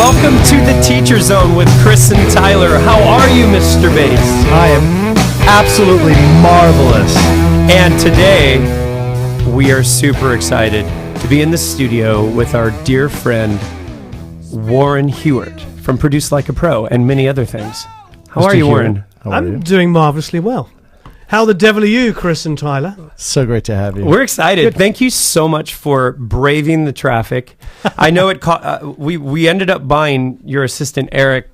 Welcome to the TeacherZone with Chris and Tyler. How are you, Mr. Bass? I am absolutely marvelous. And today, we are super excited to be in the studio with our dear friend, Warren Huart from Produce Like a Pro and many other things. How are you, Warren? I'm doing marvelously well. How the devil are you, Chris and Tyler? So great to have you. We're excited. Good. Thank you so much for braving the traffic. I know it. We ended up buying your assistant Eric.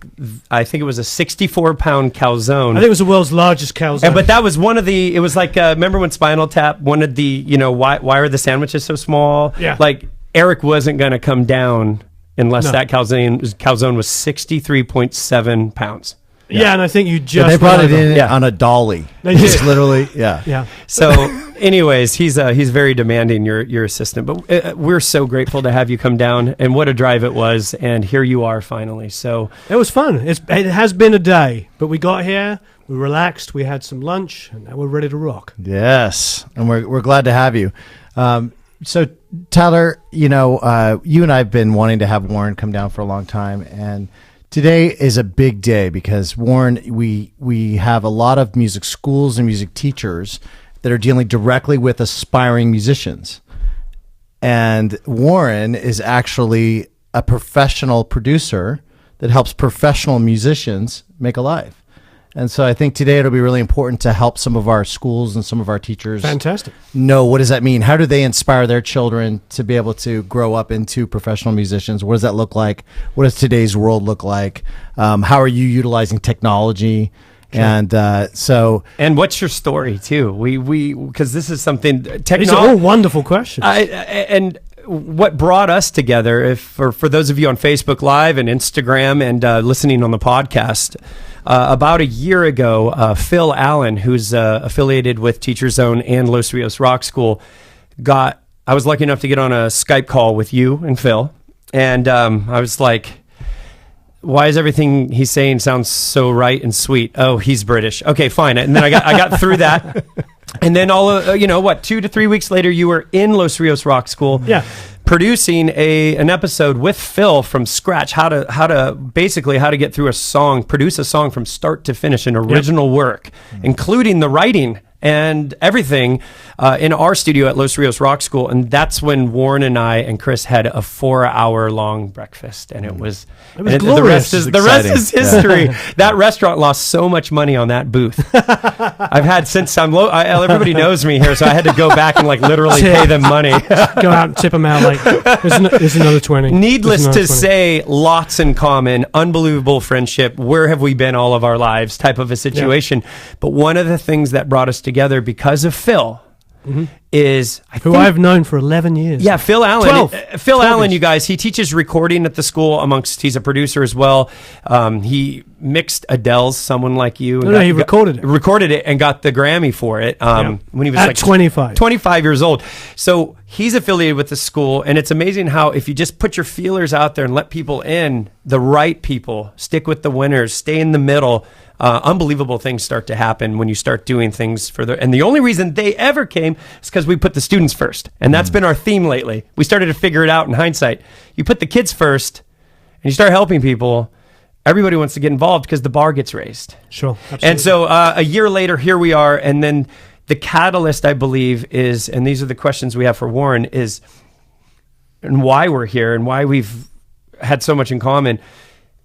I think it was a 64-pound calzone. I think it was the world's largest calzone. But that was one of the. It was like remember when Spinal Tap wanted the why are the sandwiches so small? Yeah. Like Eric wasn't going to come down unless that calzone was 63.7 pounds. Yeah, and I think you just... they brought it in on a dolly. They did. It's literally, yeah. So, anyways, he's very demanding, your assistant. But we're so grateful to have you come down, and what a drive it was. And here you are finally. So it was fun. It has been a day, but we got here, we relaxed, we had some lunch, and now we're ready to rock. Yes, and we're glad to have you. So, Tyler, you and I have been wanting to have Warren come down for a long time, and today is a big day because, Warren, we have a lot of music schools and music teachers that are dealing directly with aspiring musicians. And Warren is actually a professional producer that helps professional musicians make a life. And so I think today it'll be really important to help some of our schools and some of our teachers know what does that mean? How do they inspire their children to be able to grow up into professional musicians? What does that look like? What does today's world look like? How are you utilizing technology? Sure. And what's your story too? We because this is something These are all wonderful questions. And what brought us together, for those of you on Facebook Live and Instagram and listening on the podcast. About a year ago, Phil Allen, who's affiliated with TeacherZone and Los Rios Rock School, I was lucky enough to get on a Skype call with you and Phil. And I was like, why is everything he's saying sounds so right and sweet? Oh, he's British. Okay, fine. And then I got through that. And then 2 to 3 weeks later, you were in Los Rios Rock School. Yeah. Producing an episode with Phil from scratch, how to get through a song, produce a song from start to finish, an original work, including the writing and everything in our studio at Los Rios Rock School. And that's when Warren and I and Chris had a 4-hour-long breakfast, and it was glorious. The rest is history. That restaurant lost so much money on that booth. I've had since everybody knows me here, so I had to go back and literally pay them money. Go out and tip them out here's another 20. Needless to say, lots in common, unbelievable friendship. Where have we been all of our lives? Type of a situation. Yeah. But one of the things that brought us together because of Phil is who I've known for 11 years. Yeah, Phil Allen. 12 Allen, you guys, he teaches recording at the school he's a producer as well. He mixed Adele's Someone Like You. He recorded it. Recorded it and got the Grammy for it when he was at 25 years old. So he's affiliated with the school, and it's amazing how if you just put your feelers out there and let people in, the right people, stick with the winners, stay in the middle, unbelievable things start to happen when you start doing things and the only reason they ever came is because we put the students first, and that's been our theme lately. We started to figure it out in hindsight. You put the kids first and you start helping people, everybody wants to get involved because the bar gets raised. Sure, absolutely. And so a year later, here we are, and then the catalyst, I believe, is, and these are the questions we have for Warren, is and why we're here and why we've had so much in common.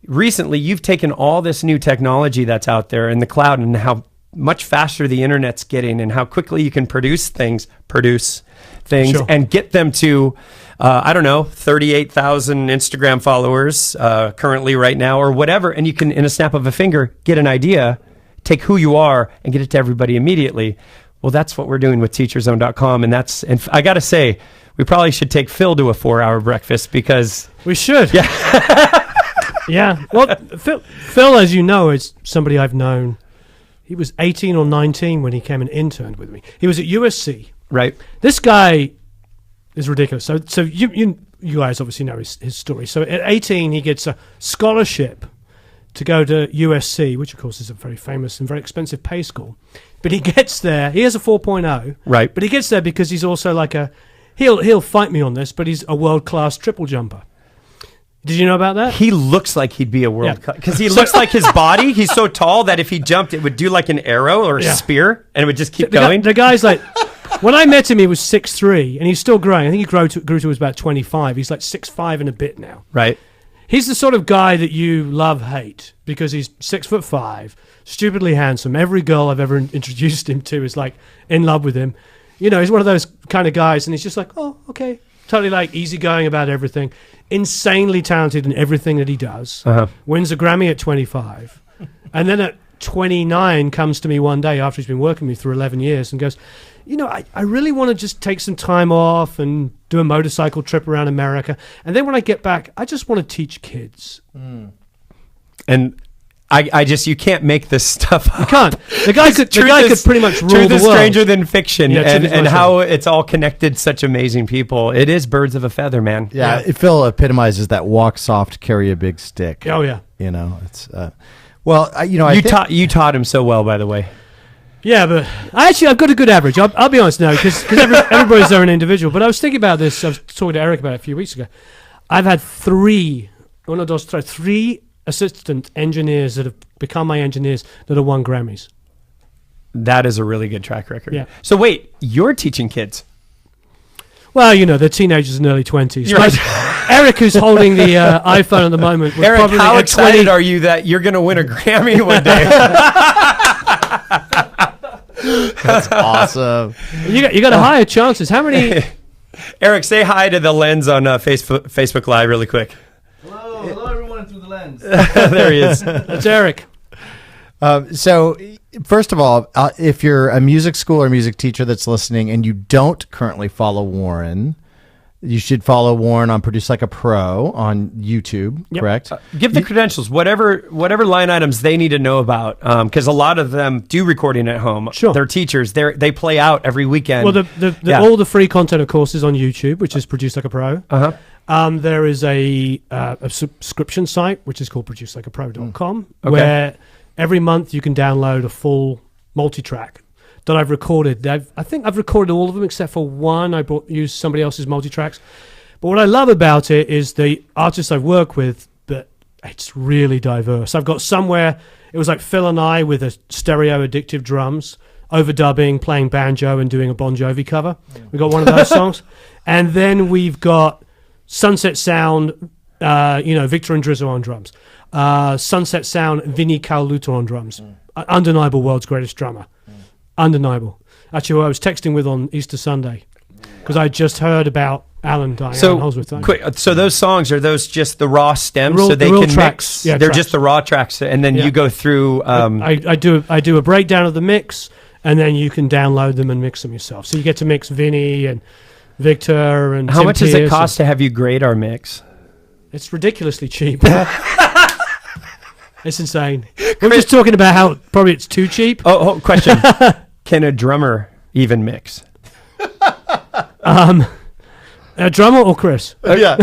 Recently, you've taken all this new technology that's out there in the cloud and how much faster the internet's getting and how quickly you can produce things sure. And get them to, 38,000 Instagram followers currently right now or whatever. And you can, in a snap of a finger, get an idea, take who you are and get it to everybody immediately. Well, that's what we're doing with TeacherZone.com. And I got to say, we probably should take Phil to a 4-hour breakfast because... We should. Yeah. Yeah. Well, Phil, as you know, is somebody I've known. He was 18 or 19 when he came and interned with me. He was at USC. Right. This guy is ridiculous. So you guys obviously know his story. So at 18, he gets a scholarship to go to USC, which of course is a very famous and very expensive pay school. But he gets there. He has a 4.0. Right. But he gets there because he's also he'll fight me on this, but he's a world-class triple jumper. He Did you know about that? He looks like he'd be a world Yeah. because he looks like his body. He's so tall that if he jumped, it would do like an arrow or a spear, and it would just keep going. The guy's like, when I met him, he was 6'3", and he's still growing. I think he grew to was about 25. He's like 6'5" and a bit now. Right. He's the sort of guy that you hate because he's 6'5", stupidly handsome. Every girl I've ever introduced him to is like in love with him. You know, he's one of those kind of guys, and he's just like, oh, okay. Totally like easygoing about everything. Insanely talented in everything that he does. Wins a Grammy at 25. And then at 29 comes to me one day after he's been working with me for 11 years and goes, you know, I really want to just take some time off and do a motorcycle trip around America. And then when I get back, I just want to teach kids. And I just, you can't make this stuff up. You can't. The guy could pretty much rule the world. Truth is stranger than fiction, Yeah, and how it's all connected such amazing people. It is birds of a feather, man. Yeah, Phil epitomizes that walk soft, carry a big stick. Oh, yeah. You know, it's, you taught him so well, by the way. Yeah, but I've got a good average. I'll be honest now, because everybody's their own individual. But I was thinking about this. I was talking to Eric about it a few weeks ago. I've had three assistant engineers that have become my engineers that have won Grammys. That is a really good track record. Yeah. So wait, you're teaching kids? Well, you know, they're teenagers in early 20s. Right. Eric, who's holding the iPhone at the moment, was Eric, probably how at excited 20. are you that you're going to win a Grammy one day? That's awesome. You got higher chances. How many? Eric, say hi to the lens on Facebook Live really quick. Hello everyone through the lens. There he is. That's Eric. So, first of all, if you're a music school or music teacher that's listening and you don't currently follow Warren, you should follow Warren on Produce Like a Pro on YouTube, correct? Give the credentials, whatever line items they need to know about, because a lot of them do recording at home. Sure. They're teachers. They play out every weekend. Well, all the free content, of course, is on YouTube, which is Produce Like a Pro. There is a subscription site, which is called producelikeapro.com, where every month you can download a full multi-track that I've recorded. I think I've recorded all of them except for one. I used somebody else's multi-tracks. But what I love about it is the artists I've worked with, that it's really diverse. I've got somewhere, it was like Phil and I with a stereo addictive drums, overdubbing, playing banjo and doing a Bon Jovi cover. We got one of those songs. And then we've got Sunset Sound, Victor and Drizzo on drums. Sunset Sound, Vinnie Cauluto on drums. Undeniable world's greatest drummer. Undeniable. Actually, who I was texting with on Easter Sunday, because I just heard about Alan dying. So, Holsworth. quick, so those songs, are those just the raw stems, so they the real can tracks. mix? Yeah, they're tracks. just the raw tracks, and then you go through. I do a breakdown of the mix, and then you can download them and mix them yourself. So you get to mix Vinny and Victor and how Tim much does it Pierce cost to have you grade our mix? It's ridiculously cheap. It's insane. We're just talking about how probably it's too cheap. Oh, question. Can a drummer even mix? A drummer or Chris? Yeah.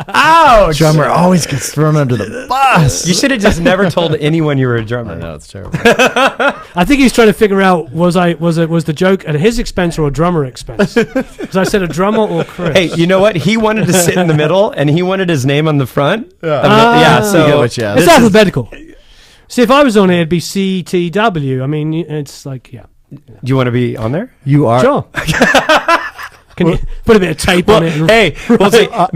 Ouch! Drummer always gets thrown under the bus. You should have just never told anyone you were a drummer. I know, it's terrible. I think he's trying to figure out was the joke at his expense or a drummer expense? Because I said a drummer or Chris. Hey, you know what? He wanted to sit in the middle, and he wanted his name on the front. So it's alphabetical. See, if I was on it, it'd be CTW. I mean, it's like, yeah. Do you want to be on there? You are. Sure. Can you put a bit of tape on it? Hey, we'll see. I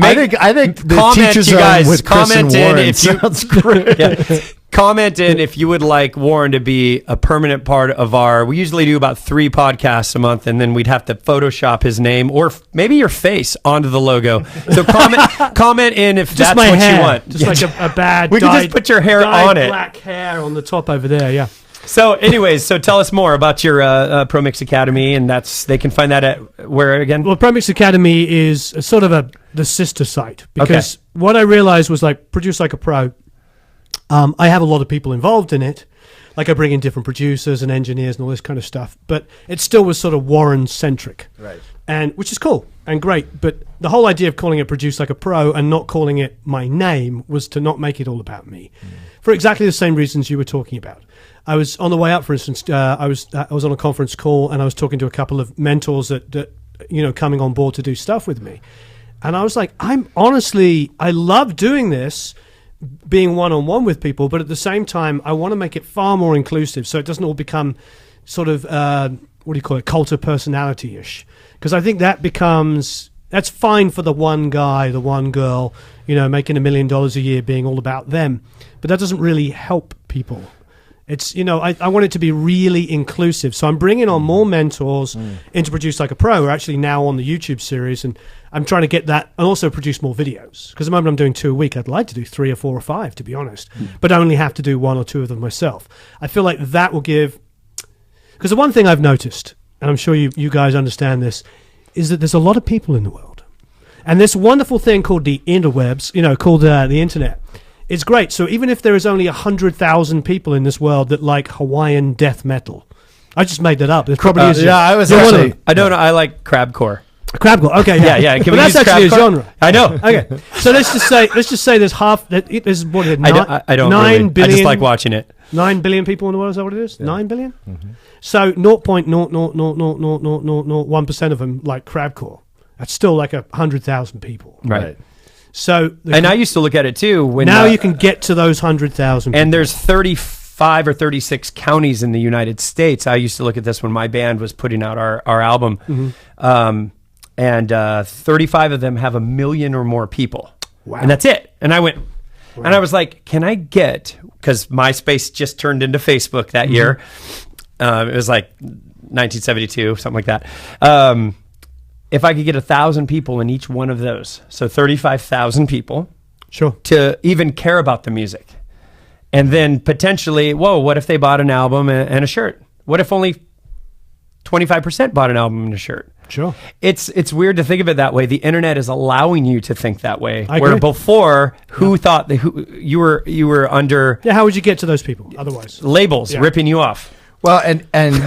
think the comment, TeacherZone you guys. with Chris and Comment in Warren if you sounds great. comment in if you would like Warren to be a permanent part of our. We usually do about 3 podcasts a month, and then we'd have to Photoshop his name or maybe your face onto the logo. So comment in if Just that's my what hair. you want. Just like a bad. We can just put your hair on it. Black hair on the top over there. Yeah. So, anyways, tell us more about your ProMix Academy, and they can find that at where again? Well, ProMix Academy is sort of the sister site, because what I realized was, like, Produce Like a Pro, I have a lot of people involved in it. Like, I bring in different producers and engineers and all this kind of stuff, but it still was sort of Warren-centric. Right. And which is cool and great, but the whole idea of calling it Produce Like a Pro and not calling it my name was to not make it all about me, for exactly the same reasons you were talking about. I was on the way up, for instance. I was on a conference call, and I was talking to a couple of mentors that coming on board to do stuff with me, And I was like, I love doing this, being one-on-one with people, but at the same time, I want to make it far more inclusive so it doesn't all become sort of, what do you call it, cult of personality-ish. Because I think that's fine for the one guy, the one girl, making $1 million a year being all about them. But that doesn't really help people. It's, I want it to be really inclusive. So I'm bringing on more mentors into Produce Like a Pro. We're actually now on the YouTube series, and I'm trying to get that and also produce more videos. Because at the moment I'm doing 2 a week. I'd like to do 3 or 4 or 5, to be honest, but I only have to do 1 or 2 of them myself. I feel like that will give... Because the one thing I've noticed, and I'm sure you guys understand this, is that there's a lot of people in the world. And this wonderful thing called the interwebs, called the internet, it's great. So even if there is only 100,000 people in this world that like Hawaiian death metal, I just made that up. There probably is. Yeah, I was actually... I don't know. I like crabcore. Crabcore. Okay, yeah. Yeah. But that's actually a genre. I know. Okay. So let's just say there's half. There's what? I don't 9 really. billion. I just like watching it. 9 billion people in the world. Is that what it is? Yeah. 9 billion. Mm-hmm. So 0.0000001% of them like crabcore. That's still like 100,000 people. Right. So and I used to look at it too. When now you can get to those 100,000. And there's 35 or 36 counties in the United States. I used to look at this when my band was putting out our album. Mm-hmm. And 35 of them have 1 million or more people. Wow. And that's it. And I went, and I was like, can I get, because MySpace just turned into Facebook that year. It was like 1972, something like that. If I could get 1,000 people in each one of those, so 35,000 people, sure, to even care about the music. And then potentially, what if they bought an album and a shirt? What if only 25% bought an album and a shirt? Sure. It's weird to think of it that way. The internet is allowing you to think that way. I where agree. Before, who thought that you were under how would you get to those people otherwise? labels ripping you off? Well, and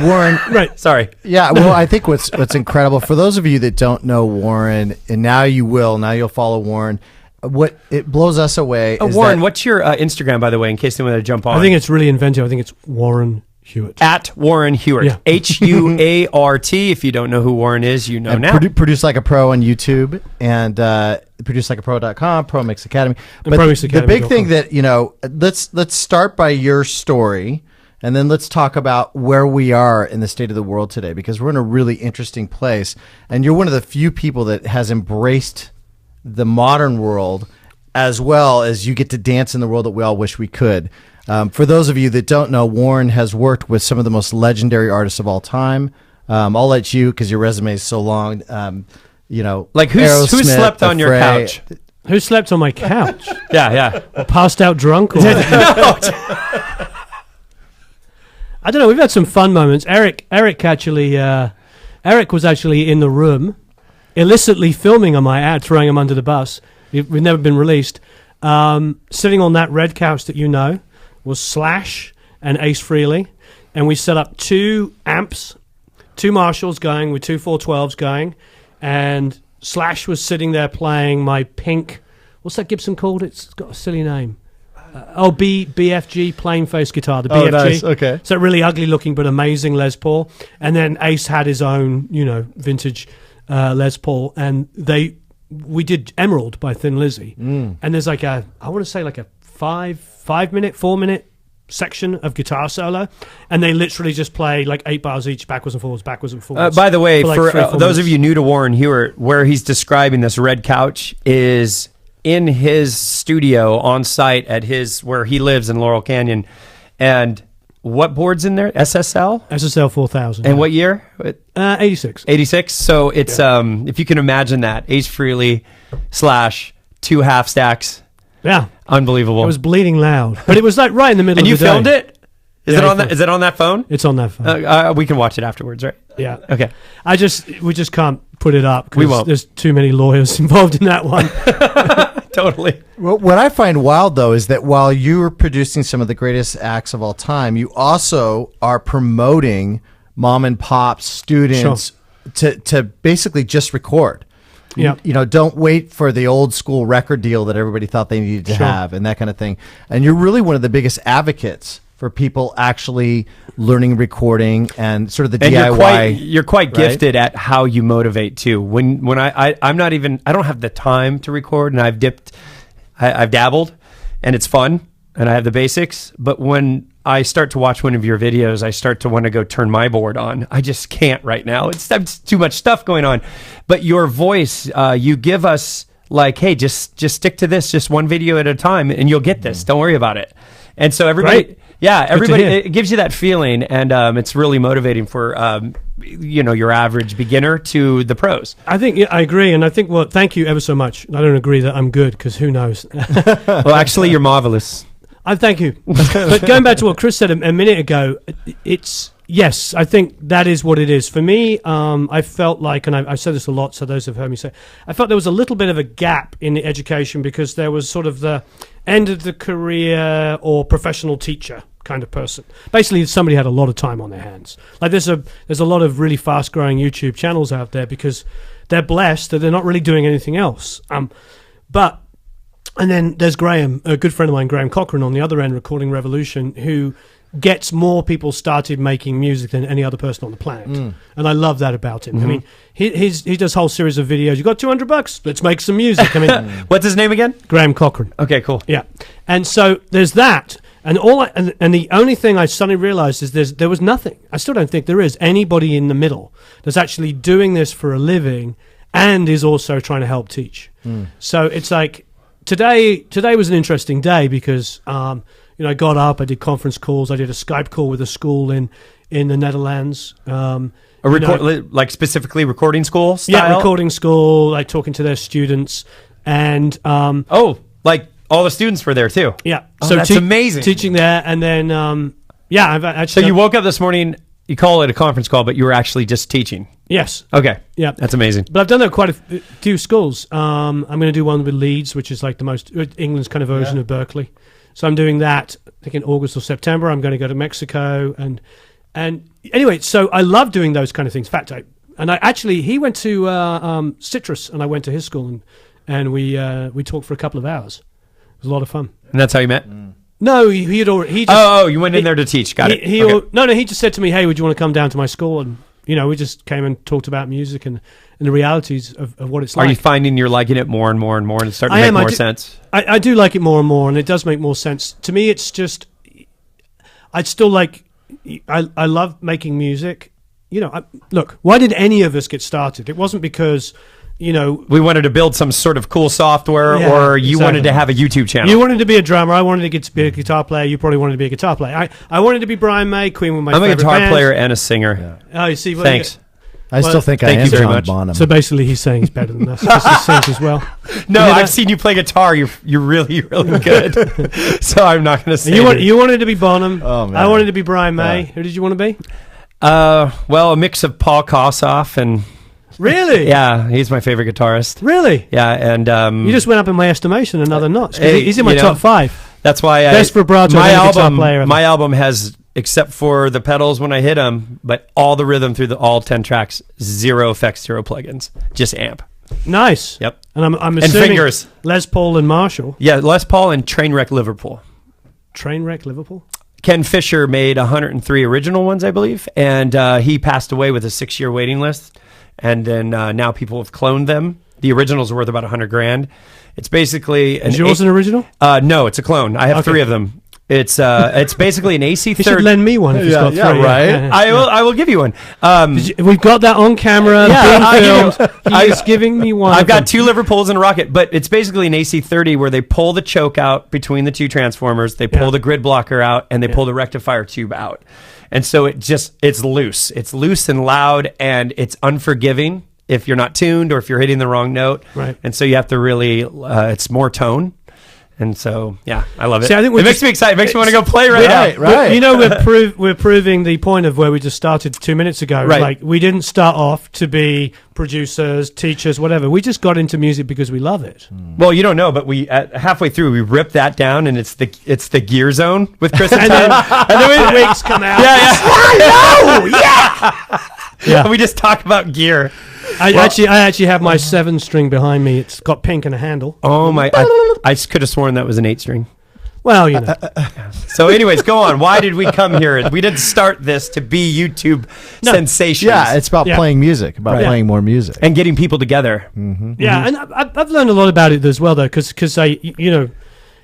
Warren, Right. Sorry. Yeah, well, I think what's incredible for those of you that don't know Warren, and now you'll follow Warren. What it blows us away is Warren, what's your Instagram, by the way, in case they want to jump on? I think it's really inventive. I think it's Warren Huart. At Warren Huart. Yeah. Huart. If you don't know who Warren is, you know and now. Produce Like a Pro on YouTube and producelikeapro.com, Pro Mix Academy. And But ProMix the big Academy.com. thing that let's start by your story. And then let's talk about where we are in the state of the world today, because we're in a really interesting place. And you're one of the few people that has embraced the modern world, as well as you get to dance in the world that we all wish we could. For those of you that don't know, Warren has worked with some of the most legendary artists of all time. I'll let you, because your resume is so long. Like who Aerosmith, slept on your Fray. couch? Who slept on my couch? Yeah. Or passed out drunk? Or I don't know. We've had some fun moments. Eric was actually in the room, illicitly filming on my ad, throwing him under the bus. We've never been released. Sitting on that red couch that was Slash and Ace Frehley, and we set up 2 amps, 2 Marshalls going with 2 412s going, and Slash was sitting there playing my pink. What's that Gibson called? It's got a silly name. BFG, plain face guitar, the BFG. Oh, nice. Okay. So really ugly looking but amazing Les Paul. And then Ace had his own, vintage Les Paul. And we did Emerald by Thin Lizzy. And there's like I want to say like a 4 minute section of guitar solo. And they literally just play like 8 bars each, backwards and forwards. By the way, like for 3 or 4 those of minutes. you new to Warren Huart, where he's describing this red couch is in his studio on site at where he lives in Laurel Canyon. And what board's in there? SSL 4000. And what year? 86. 86. So it's if you can imagine that, Ace Frehley / 2 half stacks. Yeah. Unbelievable. It was bleeding loud. But it was like right in the middle and of you the day. filmed it? Is Yeah, it I on that? filmed- Is it on that phone? It's on that phone. We can watch it afterwards, right? Yeah. Okay. We just can't put it up We because won't. there's too many lawyers involved in that one. Totally. Well, what I find wild, though, is that while you are producing some of the greatest acts of all time, you also are promoting mom and pop students to basically just record. Yeah. Don't wait for the old school record deal that everybody thought they needed to Sure. have and that kind of thing. And you're really one of the biggest advocates for people actually learning recording and sort of the And DIY. you're quite right? gifted at how you motivate too. When I'm not even, I don't have the time to record, and I've dabbled, and it's fun, and I have the basics. But when I start to watch one of your videos, I start to want to go turn my board on. I just can't right now. It's too much stuff going on. But your voice, you give us like, hey, just stick to this, just one video at a time, and you'll get this. Don't worry about it. And so everybody. Great. Yeah, everybody, it gives you that feeling, and it's really motivating for your average beginner to the pros. I think I agree, and I think thank you ever so much. I don't agree that I'm good because who knows? Well, actually, you're marvelous. I thank you. But going back to what Chris said a minute ago, it's yes, I think that is what it is for me. I felt like, and I've said this a lot, so those who've heard me say, I felt there was a little bit of a gap in the education because there was sort of the end of the career or professional teacher kind of person. Basically, somebody had a lot of time on their hands. Like there's a lot of really fast growing YouTube channels out there because they're blessed that they're not really doing anything else. And then there's Graham, a good friend of mine, Graham Cochran, on the other end, Recording Revolution, who gets more people started making music than any other person on the planet. And I love that about him. Mm-hmm. I mean, he does a whole series of videos. You got $200? Let's make some music. I mean, What's his name again? Graham Cochran. Okay, cool. Yeah. And so there's that. And and the only thing I suddenly realized is there was nothing. I still don't think there is anybody in the middle that's actually doing this for a living and is also trying to help teach. So it's like today was an interesting day because I got up, I did conference calls, I did a Skype call with a school in the Netherlands. Like specifically recording school style? Yeah, recording school, like talking to their students, and like all the students were there too. yeah. Oh, that's amazing. Teaching there, and then I've actually. So you woke up this morning. You call it a conference call, but you were actually just teaching. Yes. Okay. Yeah. That's amazing. But I've done that quite a few schools. I'm going to do one with Leeds, which is like the most England's kind of version of Berkeley. So I'm doing that. I think in August or September. I'm going to go to Mexico and anyway. So I love doing those kind of things. In fact, he went to Citrus, and I went to his school, and we talked for a couple of hours. It was a lot of fun. And that's how you met? No, he had already. He just, you went in there to teach. Got it. No, he just said to me, "Hey, would you want to come down to my school?" And we just came and talked about music and the realities of what it's like. Are you finding you're liking it more and more and more, and it's starting to make more sense? I do like it more and more, and it does make more sense to me. It's just, I'd still like. I love making music. Look, why did any of us get started? It wasn't because. We wanted to build some sort of cool software, Yeah, or you wanted to have a YouTube channel. You wanted to be a drummer. I wanted to be a guitar player. You probably wanted to be a guitar player. I wanted to be Brian May. Queen was my I'm a favorite guitar band. player and a singer. Oh, you see. Thanks. I still think I thank am you very John much. Bonham. So basically, he's saying he's better than us because he sings as well. No, You hear I've that? seen you play guitar. You're really, really good. So I'm not going to say You wanted to be Bonham. Oh, man. I wanted to be Brian May. Yeah. Who did you want to be? Well, a mix of Paul Kossoff and Really? yeah, he's my favorite guitarist. Really? Yeah, and You just went up in my estimation another notch. 'Cause hey, he's in my top 5. That's why Best vibrato my of any guitar album. player ever. My album has, except for the pedals when I hit them, but all the rhythm through all 10 tracks, 0 effects, 0 plugins, just amp. Nice. Yep. And I'm And assuming fingers. Les Paul and Marshall. Yeah, Les Paul and Trainwreck Liverpool. Trainwreck Liverpool. Ken Fisher made 103 original ones, I believe, and he passed away with a 6-year waiting list. And then now people have cloned them. The original's worth about $100,000. It's basically Is yours an original? No, it's a clone. I have 3 of them. It's basically an AC You should third. lend me one if he's got 3. right. I will give you one. We've got that on camera. Yeah, being filmed. He's giving me one. I've got 2 Liverpools and a Rocket, but it's basically an AC30 where they pull the choke out between the 2 transformers, they pull the grid blocker out, and they pull the rectifier tube out. And so it's loose. It's loose and loud, and it's unforgiving if you're not tuned or if you're hitting the wrong note. Right. And so you have to really, it's more tone. And so, yeah, I love it. See, I think it makes me excited. It makes me want to go play right now. Right. We're proving the point of where we just started 2 minutes ago. Right. Like, we didn't start off to be producers, teachers, whatever. We just got into music because we love it. Well, you don't know, but we halfway through we ripped that down, and it's the Gear Zone with Chris and And Tom. then the wigs come out. Yeah. And we just talk about gear. I actually have my 7-string behind me. It's got pink and a handle. Oh my! I could have sworn that was an 8-string. Well, you know. So, anyways, go on. Why did we come here? We didn't start this to be YouTube sensations. Yeah, it's about playing music, about playing more music. And getting people together. Yeah, and I've learned a lot about it as well, though, because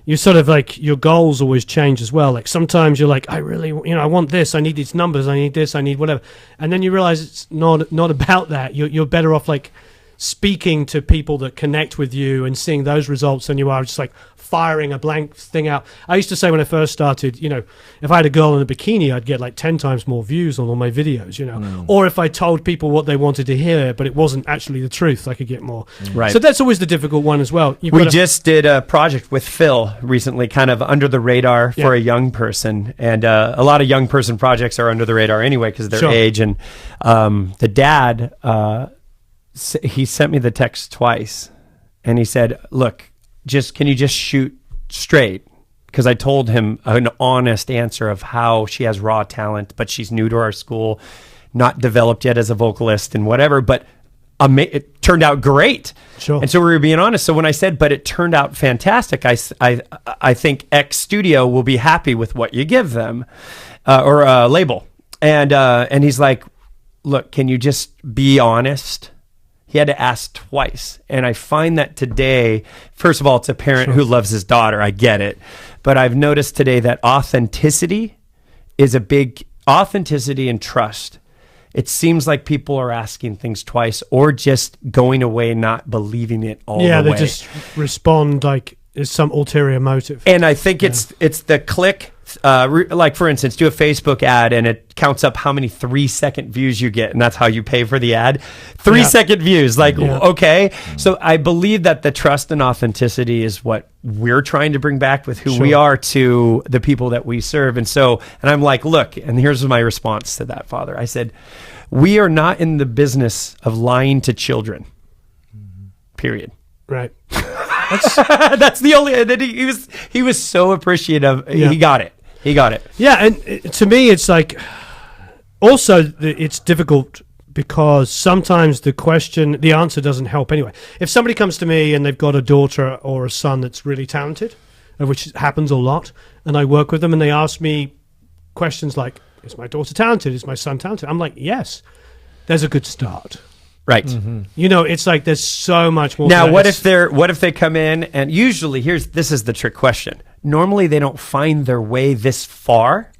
you sort of like your goals always change as well. Like sometimes you're like, I really, I want this, I need these numbers, I need this, I need whatever, and then you realize it's not about that. You're better off like speaking to people that connect with you and seeing those results than you are just like firing a blank thing out. I used to say when I first started, if I had a girl in a bikini, I'd get like 10 times more views on all my videos, Or if I told people what they wanted to hear, but it wasn't actually the truth, I could get more. Right. So that's always the difficult one as well. We just did a project with Phil recently, kind of under the radar for a young person. And a lot of young person projects are under the radar anyway because of their age. And the dad, he sent me the text twice. And he said, look, can you just shoot straight? Because I told him an honest answer of how she has raw talent, but she's new to our school, not developed yet as a vocalist and whatever, but it turned out great. Sure. And so we were being honest. So when I said, but it turned out fantastic, I think X Studio will be happy with what you give them, or a label. And he's like, look, can you just be honest? He had to ask twice. And I find that today, first of all, it's a parent who loves his daughter. I get it. But I've noticed today that authenticity and trust. It seems like people are asking things twice or just going away, not believing it all the way. Yeah, they just respond like there's some ulterior motive. And I think it's the click. Like for instance, do a Facebook ad and it counts up how many 3-second views you get, and that's how you pay for the ad. 3-second views, okay. So I believe that the trust and authenticity is what we're trying to bring back with who we are to the people that we serve. And I'm like, look, and here's my response to that, Father. I said, we are not in the business of lying to children. Period. Right. That's the only. And then he was so appreciative. Yeah. He got it. Yeah, and to me, it's like also it's difficult because sometimes the answer doesn't help anyway. If somebody comes to me and they've got a daughter or a son that's really talented, which happens a lot, and I work with them and they ask me questions like, "Is my daughter talented? Is my son talented?" I'm like, "Yes." There's a good start. Right. Mm-hmm. It's like there's so much more. Now, what if they come in and usually this is the trick question. Normally they don't find their way this far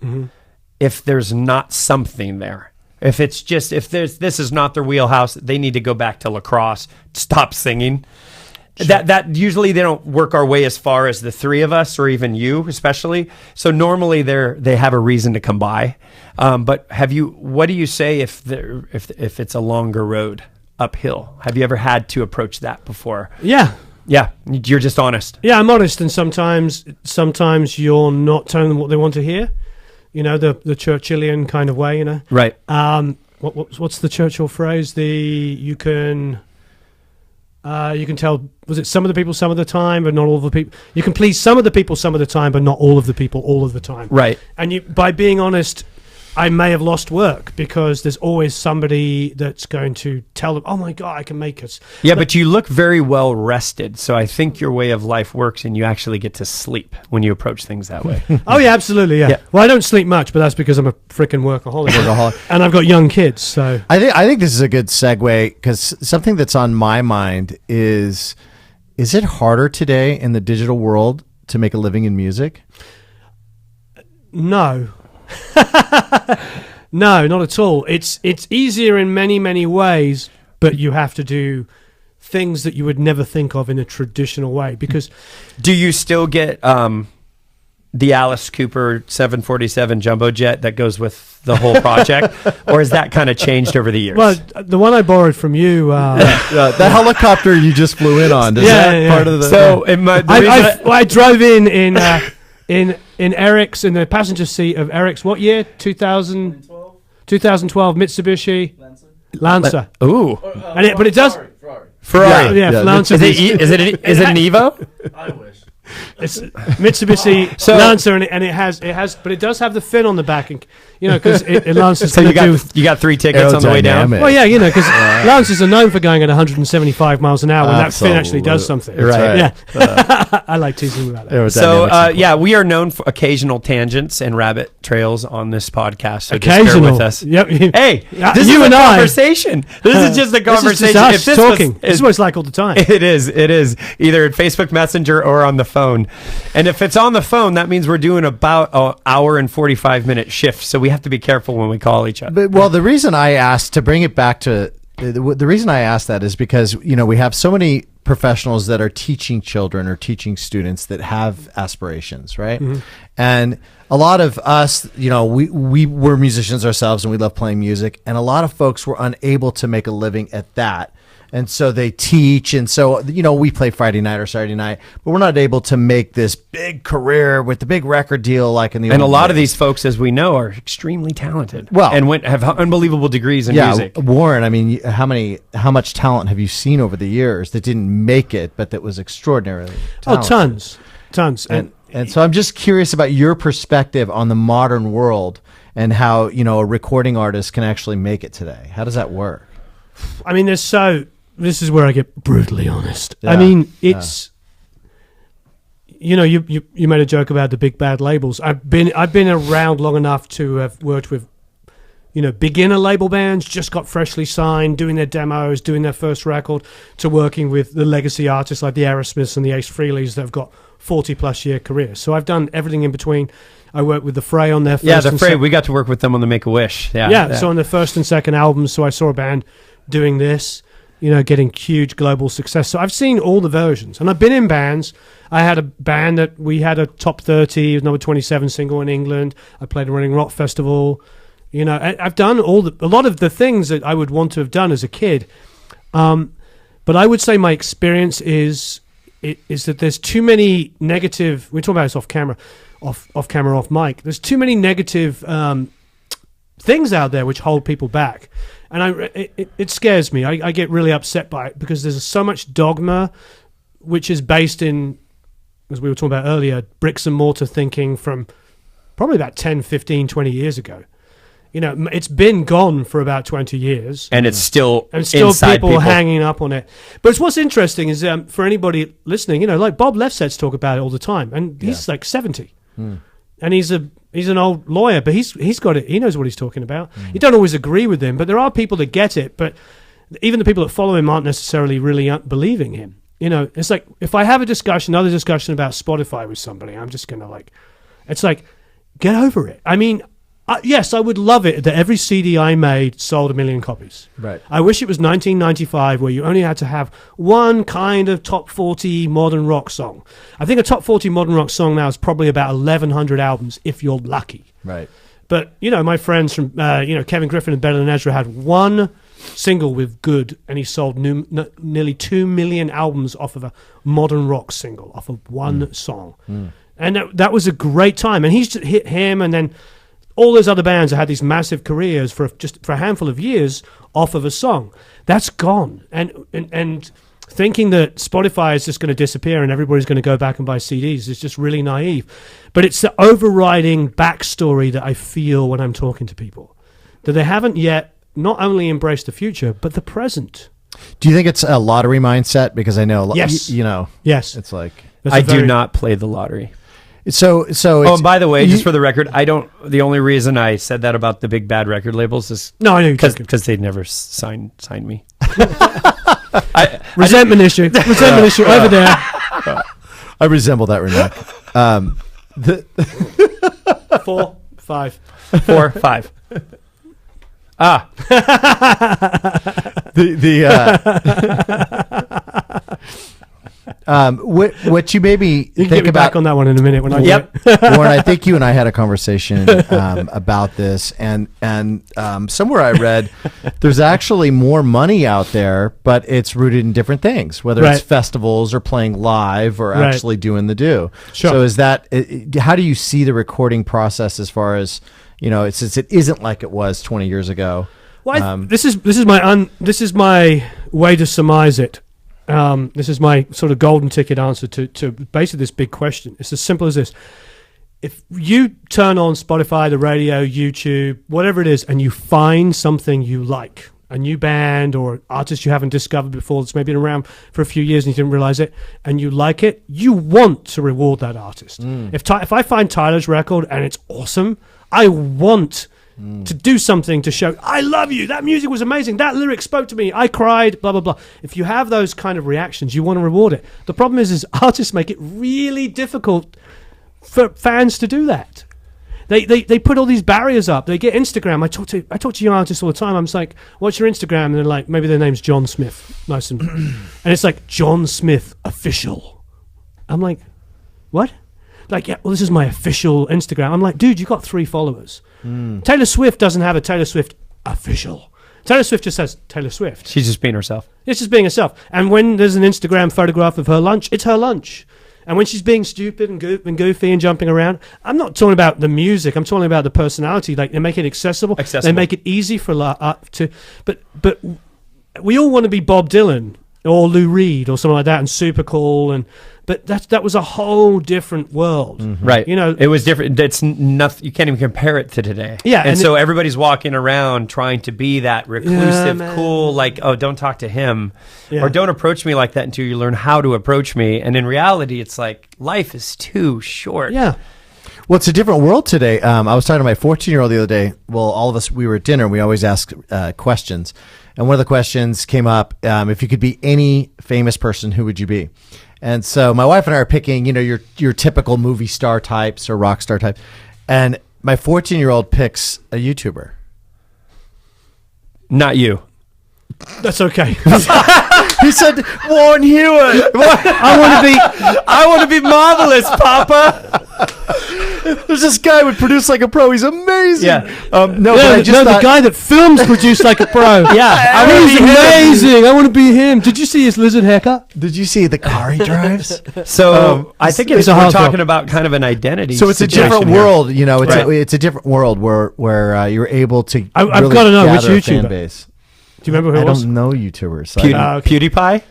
if there's not something there. If this is not their wheelhouse, they need to go back to lacrosse, stop singing. Sure. That usually they don't work our way as far as the three of us or even you especially. So normally they have a reason to come by. But what do you say if it's a longer road uphill? Have you ever had to approach that before? Yeah, you're just honest. Yeah, I'm honest, and sometimes you're not telling them what they want to hear. The Churchillian kind of way. Right. What's the Churchill phrase? You can tell. Was it some of the people some of the time, but not all of the people? You can please some of the people some of the time, but not all of the people all of the time. Right. And by being honest, I may have lost work because there's always somebody that's going to tell them, "Oh my God, I can make us." Yeah, but you look very well rested, so I think your way of life works, and you actually get to sleep when you approach things that way. Oh yeah, absolutely. Yeah. Well, I don't sleep much, but that's because I'm a freaking workaholic, and I've got young kids. So I think this is a good segue because something that's on my mind is it harder today in the digital world to make a living in music? No. No, not at all. It's easier in many, many ways, but you have to do things that you would never think of in a traditional way. Because do you still get the Alice Cooper 747 jumbo jet that goes with the whole project, or has that kind of changed over the years? Well, the one I borrowed from you, that helicopter you just flew in on, part of the? So I drove in Eric's, in the passenger seat of Eric's, what year? 2012 Mitsubishi Lancer. Ooh. But it does. Ferrari. Ferrari. Yeah, Lancer. Is it an Evo? I wish. It's Mitsubishi Lancer, and it has, but it does have the fin on the back, and because Lancers. So you got 3 tickets on the way down. Aerodynamic. Well, yeah, because Lancers are known for going at 175 miles an hour when that fin actually does something. Right. Yeah, I like teasing about that. So we are known for occasional tangents and rabbit trails on this podcast. So just Occasional. bear with us. Yep. Hey, this you is and a I. conversation. This is just a conversation. This is If just us talking. This is what it's like all the time. It is either at Facebook Messenger or on the phone. And if it's on the phone, that means we're doing about an hour and 45-minute shift. So we have to be careful when we call each other. Well, the reason I asked, to bring it back to the reason I asked that is because we have so many professionals that are teaching children or teaching students that have aspirations, right? Mm-hmm. And a lot of us, we were musicians ourselves and we love playing music, and a lot of folks were unable to make a living at that. And so they teach, and so we play Friday night or Saturday night, but we're not able to make this big career with the big record deal like in the. And old a lot days. of these folks, as we know, are extremely talented. Well, and have unbelievable degrees in music. Warren, I mean, how much talent have you seen over the years that didn't make it, but that was extraordinarily talented? Tons. And so I'm just curious about your perspective on the modern world and how a recording artist can actually make it today. How does that work? I mean, this is where I get brutally honest. Yeah. I mean, it's you made a joke about the big bad labels. I've been around long enough to have worked with beginner label bands, just got freshly signed, doing their demos, doing their first record, to working with the legacy artists like the Aerosmiths and the Ace Frehleys that have got 40+ year careers. So I've done everything in between. I worked with the Fray on their first the Fray. We got to work with them on the Make-A-Wish. Yeah. So on the first and second albums, so I saw a band doing this, getting huge global success. So I've seen all the versions, and I've been in bands. I had a band that we had a top 30, number 27 single in England. I played a Running Rock Festival. I've done a lot of the things that I would want to have done as a kid. But I would say my experience is that there's too many negative. We're talking about this off camera, off mic. There's too many negative things out there which hold people back, and it scares me. I get really upset by it because there's so much dogma, which is based in, as we were talking about earlier, bricks and mortar thinking from probably about 10, 15, 20 years ago. It's been gone for about 20 years. And it's still inside people hanging up on it. But what's interesting is for anybody listening, like Bob Lefsetz talk about it all the time. And he's like 70. And he's an old lawyer, but he's got it. He knows what he's talking about. You don't always agree with him, but there are people that get it. But even the people that follow him aren't necessarily really believing him. It's like if I have another discussion about Spotify with somebody, I'm just going to it's like, get over it. I mean, yes, I would love it that every CD I made sold 1 million copies. Right. I wish it was 1995 where you only had to have one kind of top 40 modern rock song. I think a top 40 modern rock song now is probably about 1,100 albums if you're lucky. Right. But, my friends from, Kevin Griffin and Better Than Ezra had one single with Good, and he sold nearly 2 million albums off of a modern rock single, off of one song. And that was a great time. And he's just hit him, and then all those other bands that had these massive careers for a handful of years off of a song. That's gone. And thinking that Spotify is just going to disappear and everybody's going to go back and buy CDs is just really naive. But it's the overriding backstory that I feel when I'm talking to people, that they haven't yet not only embraced the future, but the present. Do you think it's a lottery mindset? Because I know, yes. Yes, it's like, I do not play the lottery. So and by the way, just for the record, the only reason I said that about the big bad record labels is I know because they'd never signed me. Resentment issue over there. I resemble that remark. 4, 5. 4, 5. What you maybe think think about back on that one in a minute when Warren, I think you and I had a conversation about this, and somewhere I read there's actually more money out there, but it's rooted in different things, whether it's festivals or playing live or actually doing the do. Sure. So is that how do you see the recording process as far as since it isn't like it was 20 years ago? Well, this is my way to surmise it. This is my sort of golden ticket answer to basically this big question. It's as simple as this. If you turn on Spotify, the radio, YouTube, whatever it is, and you find something you like, a new band or artist you haven't discovered before that's maybe been around for a few years and you didn't realize it, and you like it, you want to reward that artist. If I find Tyler's record and it's awesome, I want to do something to show, I love you, that music was amazing, that lyric spoke to me, I cried, blah, blah, blah. If you have those kind of reactions, you want to reward it. The problem is artists make it really difficult for fans to do that. They put all these barriers up. They get Instagram. I talk to young artists all the time. I'm just like, what's your Instagram? And they're like, maybe their name's John Smith. Nice and it's like John Smith official. I'm like, what? Like, yeah, well, this is my official Instagram. I'm like, dude, you got 3 followers. Taylor Swift doesn't have a Taylor Swift official. Taylor Swift just says Taylor Swift. She's just being herself. It's just being herself. And when there's an Instagram photograph of her lunch, it's her lunch. And when she's being stupid and goofy and jumping around, I'm not talking about the music. I'm talking about the personality. Like, they make it accessible. They make it easy for to. But we all want to be Bob Dylan or Lou Reed or something like that, and super cool. But that was a whole different world, right? You know, it was different. That's nothing. You can't even compare it to today. Yeah, and so everybody's walking around trying to be that reclusive, cool, like, oh, don't talk to him, or don't approach me like that until you learn how to approach me. And in reality, it's like life is too short. Yeah. Well, it's a different world today. I was talking to my 14-year-old the other day. Well, all of us, we were at dinner, and we always ask questions. And one of the questions came up, if you could be any famous person, who would you be? And so my wife and I are picking, your typical movie star types or rock star types. And my 14-year-old picks a YouTuber. Not you. That's okay. He said, Warren Hewitt. I want to be marvelous, Papa. There's this guy who would produce like a pro. He's amazing. Yeah. The guy that films produced like a pro. Yeah. He's amazing. I want to be him. Did you see his lizard haircut? Did you see the car he drives? So I think we're talking about kind of an identity. So it's a different here. world, it's a different world where you're able to. I've got to know which YouTuber. Fan base. Do you remember who it was? I don't know YouTubers. So PewDiePie?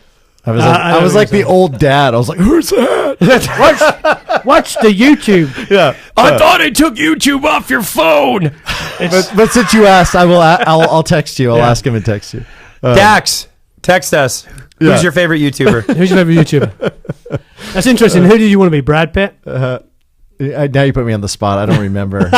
I was like the old dad. I was like, who's that? Watch the YouTube. Yeah. I thought I took YouTube off your phone. But since you asked, I'll text you. I'll ask him to text you. Dax, text us. Who's your favorite YouTuber? Who's your favorite YouTuber? That's interesting. Who do you want to be? Brad Pitt? Now you put me on the spot. I don't remember.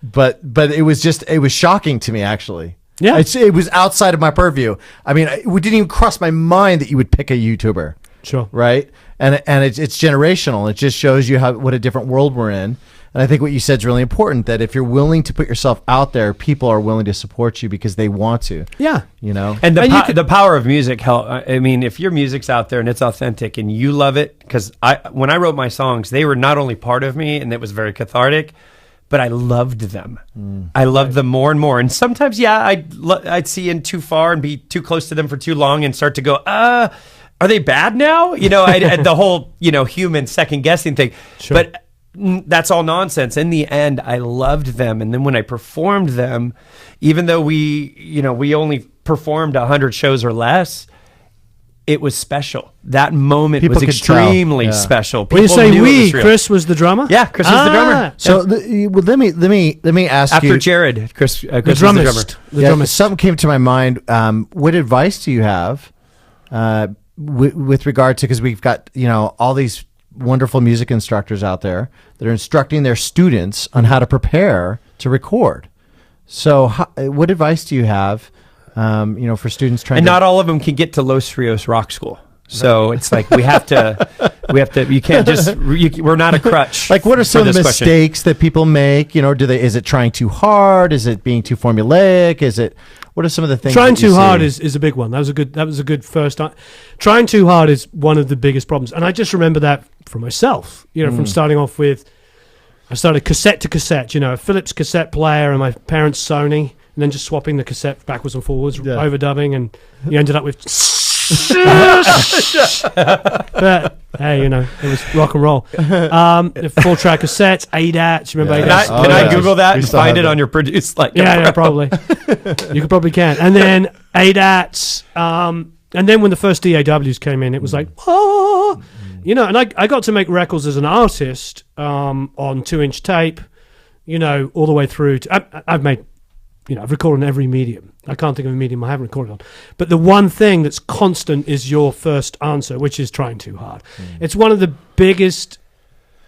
But it was shocking to me, actually. Yeah, it was outside of my purview. I mean, it didn't even cross my mind that you would pick a YouTuber. Sure. Right? And it's generational. It just shows you what a different world we're in. And I think what you said is really important, that if you're willing to put yourself out there, people are willing to support you because they want to. Yeah. And the power of music, I mean, if your music's out there and it's authentic and you love it, because when I wrote my songs, they were not only part of me and it was very cathartic, but I loved them. I loved them more and more. And sometimes, I'd see in too far and be too close to them for too long and start to go, are they bad now? The whole, human second guessing thing. Sure. But that's all nonsense. In the end, I loved them. And then when I performed them, even though we only performed 100 shows or less, it was special. That moment was extremely special. When you say we, Chris was the drummer? Yeah, Chris was the drummer. So let me ask After you. Jared, Chris the was the drummer. drummer. Something came to my mind. What advice do you have with regard to, because we've got all these wonderful music instructors out there that are instructing their students on how to prepare to record. So what advice do you have for students trying and not all of them can get to Los Rios Rock School. So it's like we have to, you can't just, we're not a crutch. Like, what are some of the mistakes that people make? Is it trying too hard? Is it being too formulaic? What are some of the things? Trying too hard is a big one. That was a good first time. Trying too hard is one of the biggest problems. And I just remember that for myself, from starting off with, I started cassette to cassette, a Philips cassette player and my parents' Sony, and then just swapping the cassette backwards and forwards, overdubbing, and you ended up with but hey, it was rock and roll. 4-track cassettes, ADATs. Remember ADATs? Can I Google that and find it on your produce? Yeah, probably. You probably can. And then ADATs. And then when the first DAWs came in, it was like, oh, you know, and I got to make records as an artist on 2-inch tape, you know, all the way through to, I've made, you know, I've recorded on every medium. I can't think of a medium I haven't recorded on. But the one thing that's constant is your first answer, which is trying too hard. It's one of the biggest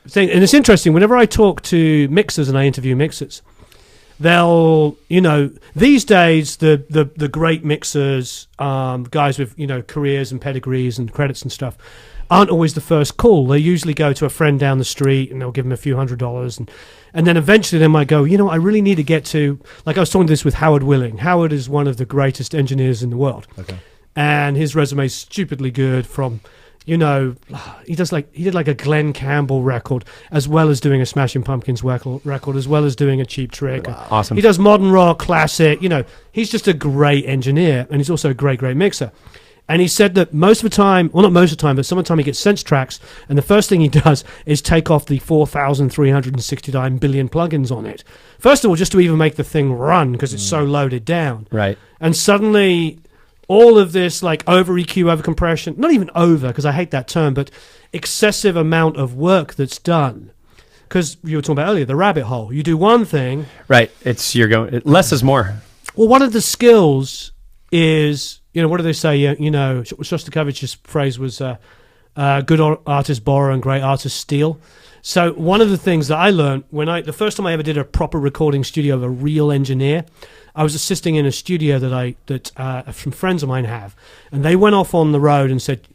things. And it's interesting, whenever I talk to mixers and I interview mixers, they'll, you know, these days the great mixers, guys with, you know, careers and pedigrees and credits and stuff, aren't always the first call. They usually go to a friend down the street and they'll give them a few $100s, and then eventually they might go, you know, I really need to get to, like I was talking this with Howard Willing. Howard is one of the greatest engineers in the world. Okay. And his resume is stupidly good from, you know, he did like a Glenn Campbell record, as well as doing a Smashing Pumpkins record, as well as doing a Cheap Trick. Wow. Awesome. He does modern rock, classic, you know, he's just a great engineer, and he's also a great mixer. And he said that most of the time, well, not most of the time, but some of the time he gets sense tracks, and the first thing he does is take off the 4,369 billion plugins on it. First of all, just to even make the thing run, because it's so loaded down. Right. And suddenly, all of this, like, over EQ, over compression, not even over, because I hate that term, but excessive amount of work that's done. Because you were talking about earlier, the rabbit hole. You do one thing. Right. You're going, less is more. Well, one of the skills is, you know, what do they say? You know, Shostakovich's phrase was, good artists borrow and great artists steal. So one of the things that I learned the first time I ever did a proper recording studio of a real engineer, I was assisting in a studio that some friends of mine have, and they went off on the road and said,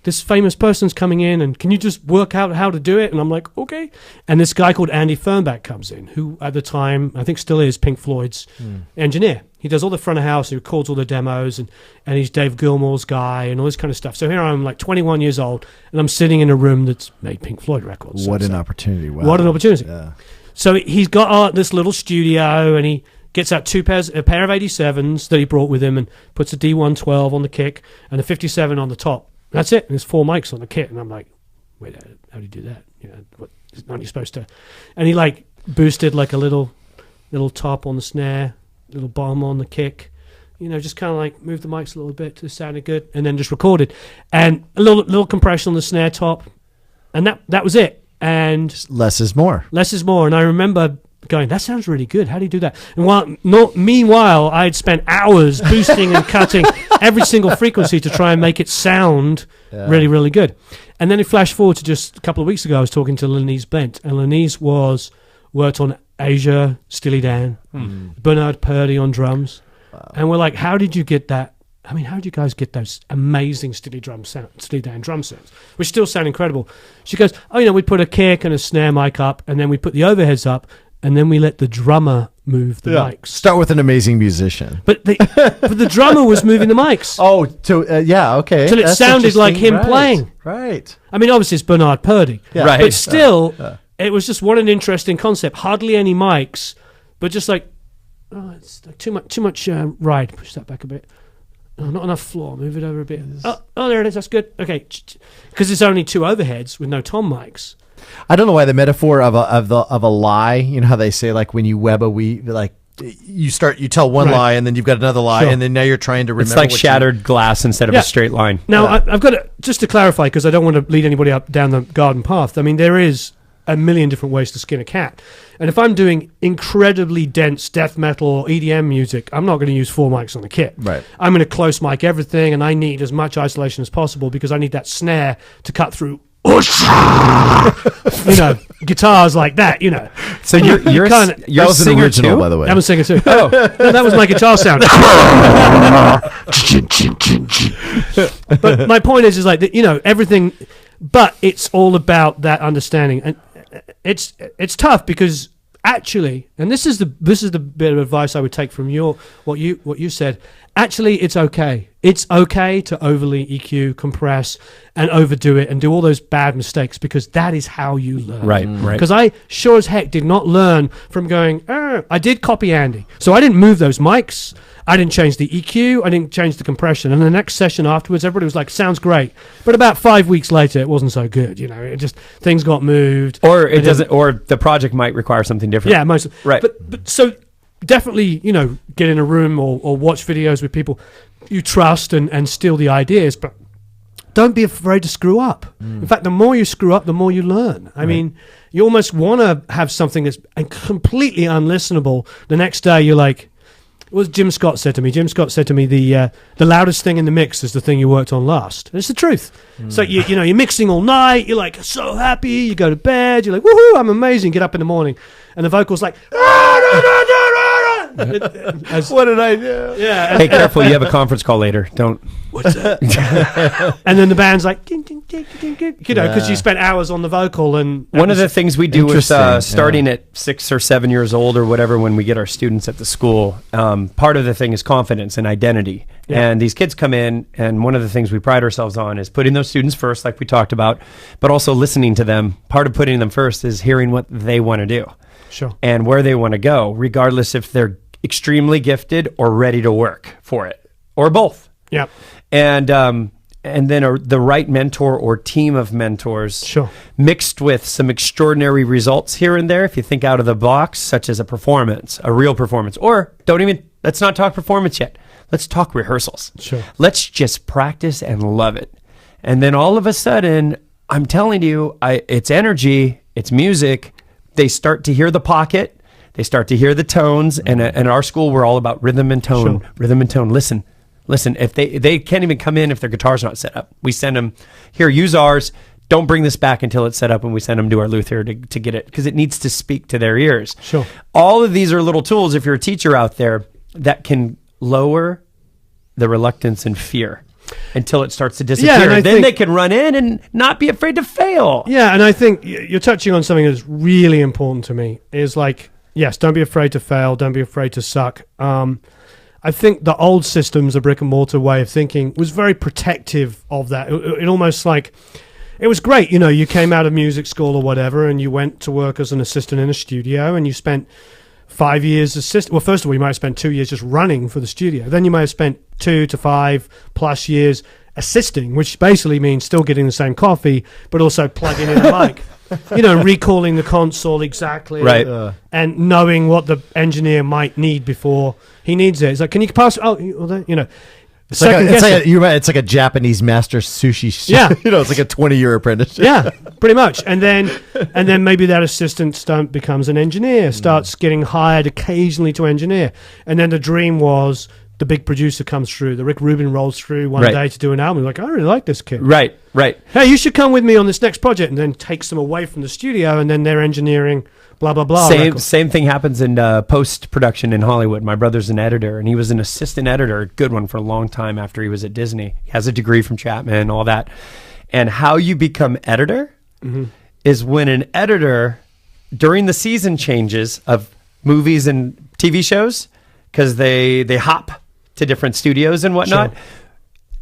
this famous person's coming in, and can you just work out how to do it? And I'm like, okay. And this guy called Andy Fernbach comes in, who at the time, I think still is, Pink Floyd's engineer. He does all the front of house, he records all the demos, and he's Dave Gilmour's guy and all this kind of stuff. So here I'm like 21 years old, and I'm sitting in a room that's made Pink Floyd records. What an opportunity. Wow. What an opportunity. Yeah. So he's got this little studio, and he gets out a pair of 87s that he brought with him and puts a D112 on the kick and a 57 on the top. That's it. And there's 4 mics on the kit. And I'm like, wait, how do you do that? You know, aren't you supposed to? And he like boosted like a little top on the snare, little bomb on the kick. You know, just kind of like moved the mics a little bit to sounded good, and then just recorded. And a little compression on the snare top. And that was it. And less is more. Less is more. And I remember going, that sounds really good. How do you do that? And meanwhile, I had spent hours boosting and cutting every single frequency to try and make it sound really, really good. And then it flashed forward to just a couple of weeks ago. I was talking to Lenise Bent, and Lenise worked on Asia, Steely Dan, Bernard Purdy on drums. Wow. And we're like, how did you get that? I mean, how did you guys get those amazing Steely Dan drum sounds, which still sound incredible? She goes, we put a kick and a snare mic up, and then we put the overheads up, and then we let the drummer move the mics. Start with an amazing musician. But the drummer was moving the mics. Oh, okay. Till it sounded like him playing. Right. I mean, obviously it's Bernard Purdy. Yeah. Right. But still, it was just what an interesting concept. Hardly any mics, but just like, it's like too much ride. Push that back a bit. Oh, not enough floor. Move it over a bit. Oh, there it is. That's good. Okay. Because it's only 2 overheads with no tom mics. I don't know why the metaphor of a lie. You know how they say, like, when you web a weave, like you tell one lie and then you've got another lie, and then now you're trying to remember. It's like shattered glass instead of a straight line. Now I've got to just to clarify, because I don't want to lead anybody up down the garden path. I mean, there is a million different ways to skin a cat, and if I'm doing incredibly dense death metal or EDM music, I'm not going to use 4 mics on the kit. Right. I'm going to close mic everything, and I need as much isolation as possible because I need that snare to cut through. Guitars like that, So you're that was an original, by the way. I'm a singer too. Oh, no, that was my guitar sound. But my point is like that, everything. But it's all about that understanding, and it's tough because actually, and this is the bit of advice I would take from what you said. Actually, it's okay. It's okay to overly EQ, compress, and overdo it, and do all those bad mistakes, because that is how you learn. Right. Because I sure as heck did not learn from going, I did copy Andy. So I didn't move those mics. I didn't change the EQ. I didn't change the compression. And the next session afterwards, everybody was like, sounds great. But about 5 weeks later, it wasn't so good. It just, things got moved. Or it doesn't, or the project might require something different. Yeah, most. Right. But so definitely, get in a room or watch videos with people. you trust and steal the ideas, but don't be afraid to screw up. In fact, the more you screw up, the more you learn. I mean, you almost want to have something that's completely unlistenable. The next day, you're like, what Jim Scott said to me. Jim Scott said to me, the loudest thing in the mix is the thing you worked on last. And it's the truth. So, you're mixing all night. You're like so happy. You go to bed. You're like, woohoo, I'm amazing. Get up in the morning. And the vocal's like, what did I do? Yeah. Hey, careful! You have a conference call later. Don't. What's that? And then the band's like, ding, ding, ding, ding, ding, because you spent hours on the vocal. And one of the things we do with Interesting, starting at 6 or 7 years old or whatever, when we get our students at the school, part of the thing is confidence and identity. Yeah. And these kids come in, and one of the things we pride ourselves on is putting those students first, like we talked about, but also listening to them. Part of putting them first is hearing what they want to do. Sure. And where they want to go, regardless if they're extremely gifted or ready to work for it, or both. Yeah. And then the right mentor or team of mentors, Sure. mixed with some extraordinary results here and there, if you think out of the box, such as a performance, a real performance, or let's not talk performance yet. Let's talk rehearsals. Sure. Let's just practice and love it. And then all of a sudden, I'm telling you, it's energy, it's music. They start to hear the pocket. They start to hear the tones. And in our school, we're all about rhythm and tone. Sure. Rhythm and tone. Listen. If they can't even come in if their guitar's not set up. We send them, here, use ours. Don't bring this back until it's set up, and we send them to our luthier to get it, because it needs to speak to their ears. Sure. All of these are little tools, if you're a teacher out there, that can lower the reluctance and fear until it starts to disappear. Yeah, and and then they can run in and not be afraid to fail. Yeah, and I think you're touching on something that's really important to me, is like, yes, don't be afraid to fail. Don't be afraid to suck. I think the old systems, the brick and mortar way of thinking, was very protective of that. It almost like, it was great. You came out of music school or whatever, and you went to work as an assistant in a studio, and you spent 5 years assistant. Well, first of all, you might have spent 2 years just running for the studio. Then you might have spent 2 to 5 plus years assisting, which basically means still getting the same coffee, but also plugging in a mic. Recalling the console exactly, Right. And knowing what the engineer might need before he needs it. It's like, can you pass? It's like a Japanese master sushi chef. Yeah. It's like a 20-year apprenticeship. Yeah, pretty much. And then maybe that assistant becomes an engineer, starts getting hired occasionally to engineer. And then the dream was the big producer comes through. The Rick Rubin rolls through one day to do an album. Like, I really like this kid. Right. Hey, you should come with me on this next project, and then takes them away from the studio, and then they're engineering blah, blah, blah. Same thing happens in post-production in Hollywood. My brother's an editor, and he was an assistant editor, a good one, for a long time after he was at Disney. He has a degree from Chapman, all that. And how you become editor is when an editor, during the season changes of movies and TV shows, because they hop to different studios and whatnot,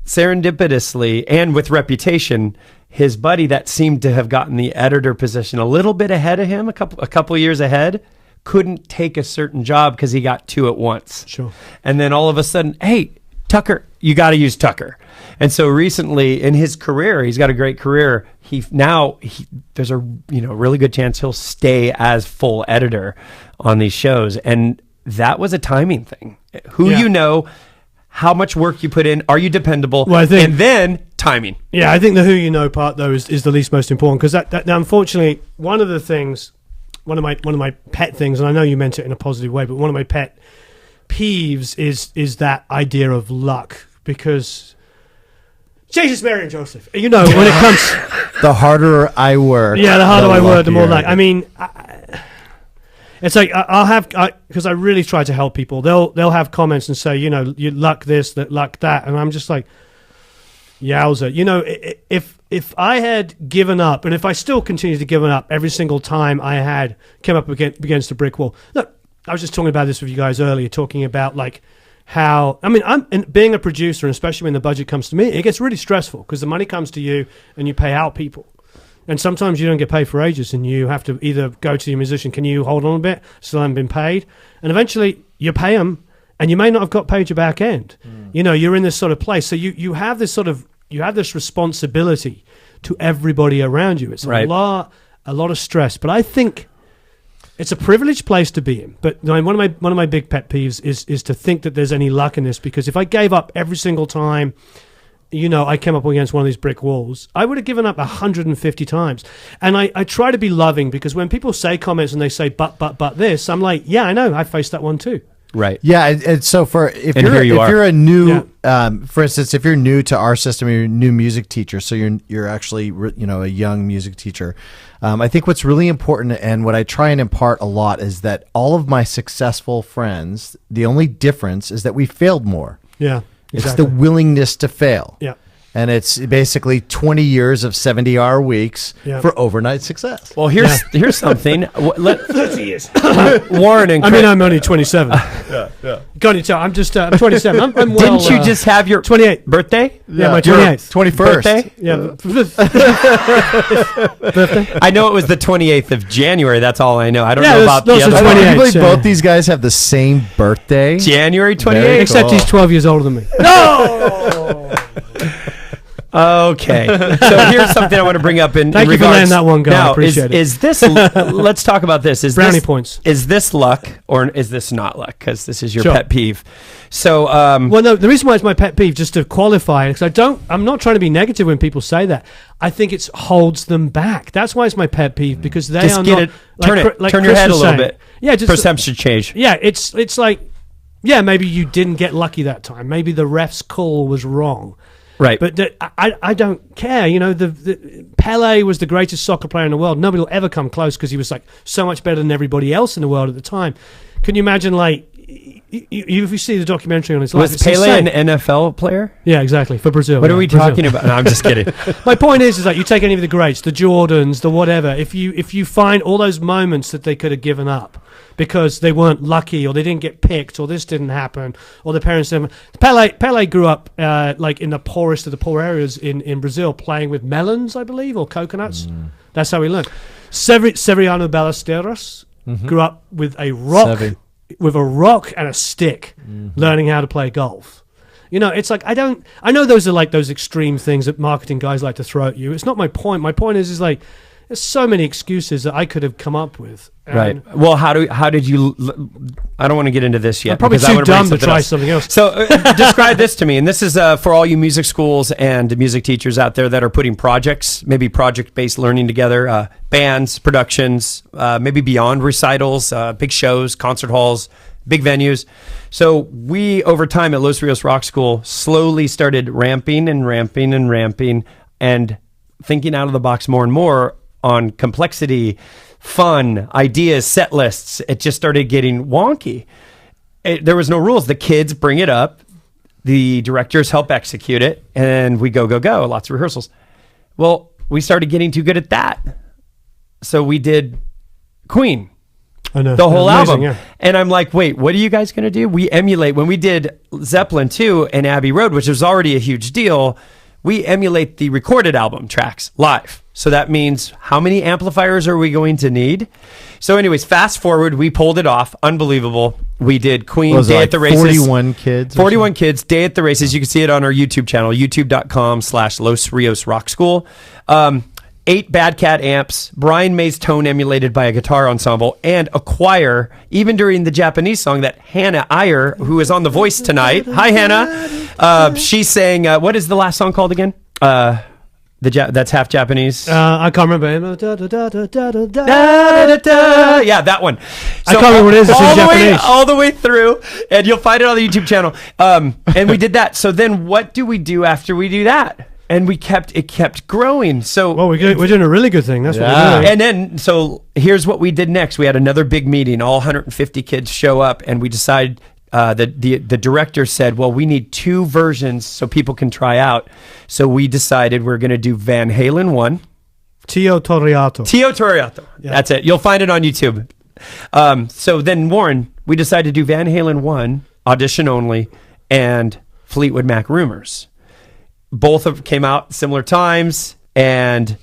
serendipitously and with reputation, his buddy that seemed to have gotten the editor position a little bit ahead of him, a couple years ahead, couldn't take a certain job because he got 2 at once. Sure. And then all of a sudden, hey, Tucker, you got to use Tucker. And so recently in his career, he's got a great career. There's a really good chance he'll stay as full editor on these shows. And that was a timing thing. How much work you put in, are you dependable? Well, and then timing. Yeah, I think the who you know part though is the least most important, because that unfortunately one of my pet things, and I know you meant it in a positive way, but one of my pet peeves is that idea of luck, because Jesus, Mary, and Joseph. When it comes, the harder I work, the harder I work, the more luckier. luck. I mean. It's like because I really try to help people. They'll have comments and say, you luck this, that luck that, and I'm just like, yowza. If I had given up, and if I still continue to give up every single time I had come up against a brick wall. Look, I was just talking about this with you guys earlier, talking about like how being a producer, and especially when the budget comes to me, it gets really stressful because the money comes to you and you pay out people. And sometimes you don't get paid for ages, and you have to either go to your musician, can you hold on a bit, still haven't been paid? And eventually you pay them, and you may not have got paid your back end. You're in this sort of place. So you have this responsibility to everybody around you. It's a lot of stress. But I think It's a privileged place to be in, but one of my big pet peeves is to think that there's any luck in this, because if I gave up every single time, I came up against one of these brick walls, I would have given up 150 times. And I try to be loving, because when people say comments and they say but this, I'm like, yeah, I know, I faced that one too. Right. Yeah, and so if you're a new, for instance, if you're new to our system, you're a new music teacher, so you're actually a young music teacher. I think what's really important, and what I try and impart a lot, is that all of my successful friends, the only difference is that we failed more. Yeah, exactly. It's the willingness to fail. Yeah. And it's basically 20 years of 70-hour weeks for overnight success. Well, here's something. 30 years. Warren and Chris, I'm only 27. Yeah. Can't you tell? I'm just I'm 27. I'm well, didn't you just have your 28 birthday? Yeah, my 28th. 21st. Birthday? Yeah. Birthday? I know it was the 28th of January. That's all I know. I don't Yeah, know those- about the those other are one. 28. I believe so- both these guys have the same birthday. January Very 28th. Except cool. he's 12 years older than me. Okay. So here's something I want to bring up in Thank you for regards. letting that one go. I Now, appreciate it. is this? Let's talk about this. Is Brownie this, points. Is this luck or is this not luck? Because this is your Sure. pet peeve. So, Well, no, the reason why it's my pet peeve, just to qualify, because I'm not trying to be negative when people say that. I think it holds them back. That's why it's my pet peeve, because they just are get not, it. Turn like your Chris head a was little saying. bit. Yeah, just Perception change. Yeah, it's like, yeah, maybe you didn't get lucky that time. Maybe the ref's call was wrong. Right. But I don't care. The Pele was the greatest soccer player in the world. Nobody will ever come close, because he was like so much better than everybody else in the world at the time. Can you imagine, like, if you see the documentary on his life, Was it's Pele insane. an NFL player? Yeah, exactly, for Brazil. What yeah, are we Brazil. talking about? No, I'm just kidding. My point is like, you take any of the greats, the Jordans, the whatever. If you find all those moments that they could have given up because they weren't lucky, or they didn't get picked, or this didn't happen, or the parents didn't. Pele grew up like in the poorest of the poor areas in Brazil, playing with melons, I believe, or coconuts. That's how he learned. Severiano Ballesteros grew up with a rock. With a rock and a stick, learning how to play golf. It's like, I know those are like those extreme things that marketing guys like to throw at you. It's not my point. My point is like, there's so many excuses that I could have come up with. Right. Well, how did you? I don't want to get into this yet. I'm probably because I too wanna bring dumb to try something else. So describe this to me. And this is for all you music schools and music teachers out there that are putting projects, maybe project-based learning together, bands, productions, maybe beyond recitals, big shows, concert halls, big venues. So we, over time at Los Rios Rock School, slowly started ramping and thinking out of the box more and more on complexity, fun, ideas, set lists. It just started getting wonky. There was no rules. The kids bring it up. The directors help execute it. And we go. Lots of rehearsals. Well, we started getting too good at that. So we did Queen. I know. The whole Amazing, album. yeah. And I'm like, wait, what are you guys going to do? We emulate. When we did Zeppelin 2 and Abbey Road, which was already a huge deal, we emulate the recorded album tracks live. So that means, how many amplifiers are we going to need? So anyways, fast forward, we pulled it off. Unbelievable. We did Queen, Day at the Races. 41 kids. 41 kids, Day at the Races. You can see it on our YouTube channel, youtube.com/Los Rios Rock School. 8 Bad Cat amps, Brian May's tone emulated by a guitar ensemble, and a choir, even during the Japanese song that Hannah Iyer, who is on The Voice tonight. Hi, Hannah. She sang, what is the last song called again? That's half Japanese. I can't remember. Yeah, that one. I can't remember what it is. It's in Japanese. All the way through, and you'll find it on the YouTube channel. And we did that. So then what do we do after we do that? And it kept growing. So Well, we're doing a really good thing. That's what Yeah. we're doing. and then, so here's what we did next. We had another big meeting. All 150 kids show up, and we decided, the director said, well, we need 2 versions so people can try out. So we decided we're going to do Van Halen 1. Tio Toriato. Tio Toriato. Yeah. That's it. You'll find it on YouTube. So then, Warren, we decided to do Van Halen 1, audition only, and Fleetwood Mac Rumors. Both of came out similar times, and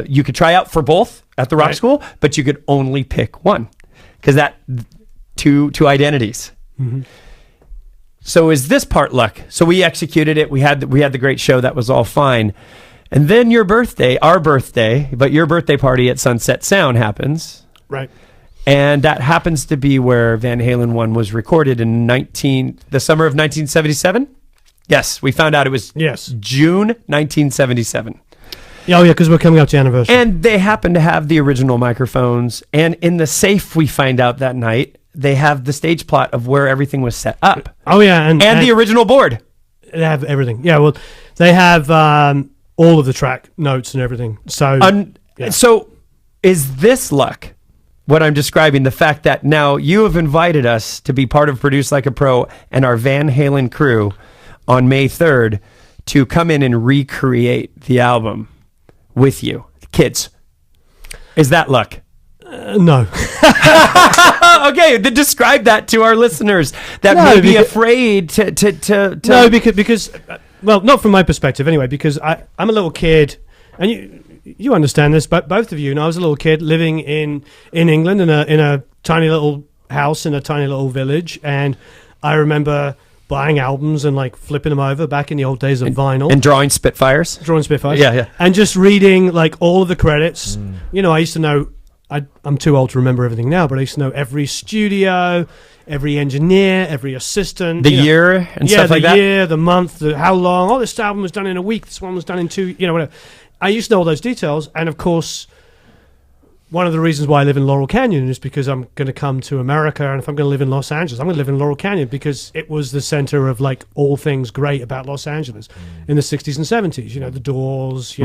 you could try out for both at the rock Right. school, but you could only pick one because that two identities. Mm-hmm. So is this part luck? So we executed it. We had the great show. That was all fine. And then our birthday, but your birthday party at Sunset Sound happens. Right. And that happens to be where Van Halen 1 was recorded in the summer of 1977. Yes, we found out it was June 1977. Oh, yeah, because we're coming up to the anniversary. And they happen to have the original microphones. And in the safe, we find out that night, they have the stage plot of where everything was set up. Oh, yeah. And the original board. They have everything. Yeah, well, they have all of the track notes and everything. So, So is this luck, what I'm describing, the fact that now you have invited us to be part of Produce Like a Pro and our Van Halen crew on May 3rd to come in and recreate the album with you, kids? Is that luck? No. Okay, then describe that to our listeners that may be afraid to. No, because well, not from my perspective anyway, because I'm a little kid, and you understand this, but both of you, and I was a little kid living in England in a tiny little house in a tiny little village, and I remember buying albums and like flipping them over back in the old days of vinyl. And drawing Spitfires. Yeah. And just reading like all of the credits. I used to know, I'm too old to remember everything now, but I used to know every studio, every engineer, every assistant. The year and stuff like that? The year, the month, how long. Oh, this album was done in a week. This one was done in 2, whatever. I used to know all those details. And of course, one of the reasons why I live in Laurel Canyon is because I'm going to come to America, and if I'm going to live in Los Angeles, I'm going to live in Laurel Canyon because it was the center of like all things great about Los Angeles in the 60s and 70s. The Doors,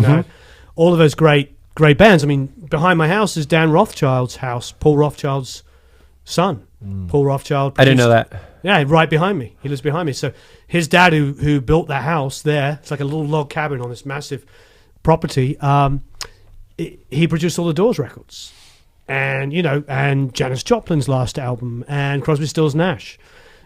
all of those great bands. I mean, behind my house is Dan Rothschild's house, Paul Rothschild's son. Paul Rothschild produced, I didn't know that. Yeah, right behind me. He lives behind me. So his dad, who built the house there, it's like a little log cabin on this massive property. He produced all the Doors records, and and Janis Joplin's last album, and Crosby, Stills, Nash.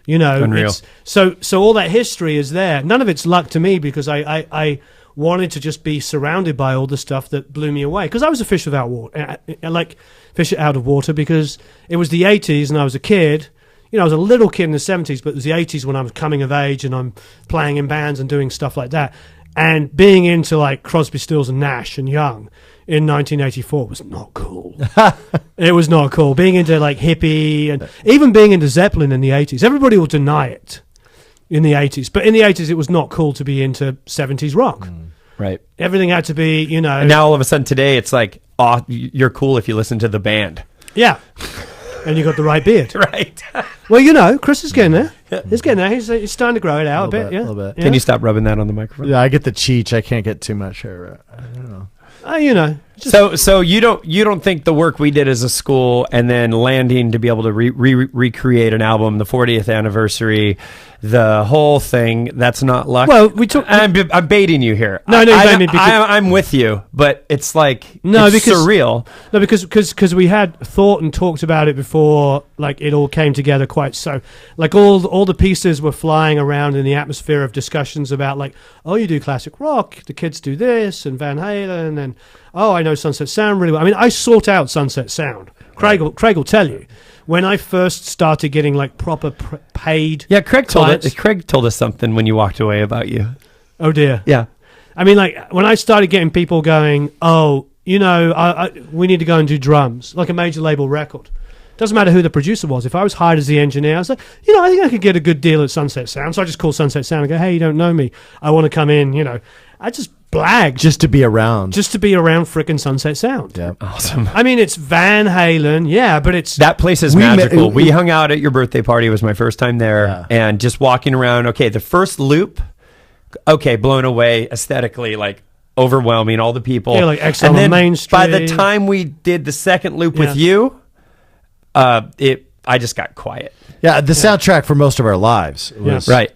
Unreal. So all that history is there. None of it's luck to me because I wanted to just be surrounded by all the stuff that blew me away. Because I was a fish without water, like fish out of water, because it was the 80s and I was a kid. I was a little kid in the 70s, but it was the 80s when I was coming of age and I'm playing in bands and doing stuff like that. And being into like Crosby, Stills and Nash and Young in 1984 was not cool. It was not cool. Being into like hippie and even being into Zeppelin in the 80s. Everybody will deny it in the 80s. But in the 80s, it was not cool to be into 70s rock. Right. Everything had to be, And now all of a sudden today, it's like, oh, you're cool if you listen to the band. Yeah. And you got the right beard. Right. Well, Chris is getting there. He's getting there. He's starting to grow it out a bit. A little bit. Can you stop rubbing that on the microphone? Yeah, I get the cheech. I can't get too much hair. I don't know. So you don't think the work we did as a school and then landing to be able to recreate an album, the 40th anniversary, the whole thing, that's not luck? Well, I'm baiting you here. No, I'm with you, but it's like it's surreal. No, because we had thought and talked about it before, like it all came together quite so. Like all the pieces were flying around in the atmosphere of discussions about like, oh, you do classic rock, the kids do this, and Van Halen, and oh, I know Sunset Sound really well. I mean, I sought out Sunset Sound. Craig will tell you. When I first started getting like proper paid, Craig told us something when you walked away about you. Oh dear. Yeah. I mean, like when I started getting people going, oh, we need to go and do drums, like a major label record. Doesn't matter who the producer was. If I was hired as the engineer, I was like, I think I could get a good deal at Sunset Sound. So I just call Sunset Sound and go, hey, you don't know me. I want to come in. I just blagged. Just to be around. Just to be around frickin' Sunset Sound. Yeah. Awesome. I mean, it's Van Halen, but it's... That place is magical. We hung out at your birthday party. It was my first time there. And just walking around, the first loop, blown away aesthetically, like overwhelming, all the people. Yeah, like Exile on Main Street. By the time we did the second loop with you, I just got quiet. Yeah, the soundtrack for most of our lives was... Right.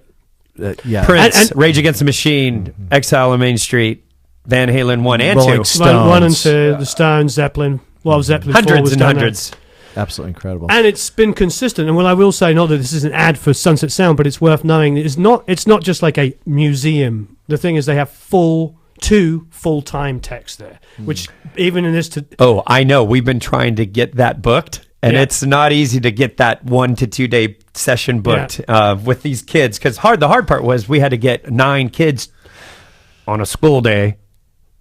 Prince, and Rage Against the Machine, Exile on Main Street, Van Halen 1 and 2. Stones. 1 and 2, the Stones, Zeppelin. Well, Zeppelin 4 hundreds was and done hundreds. Absolutely incredible. And it's been consistent. And I will say, not that this is an ad for Sunset Sound, but it's worth knowing it's not just like a museum. The thing is, they have 2 full-time techs there, which even in this... Oh, I know. We've been trying to get that booked. And it's not easy to get that 1 to 2 day session booked with these kids. Because the hard part was we had to get 9 kids on a school day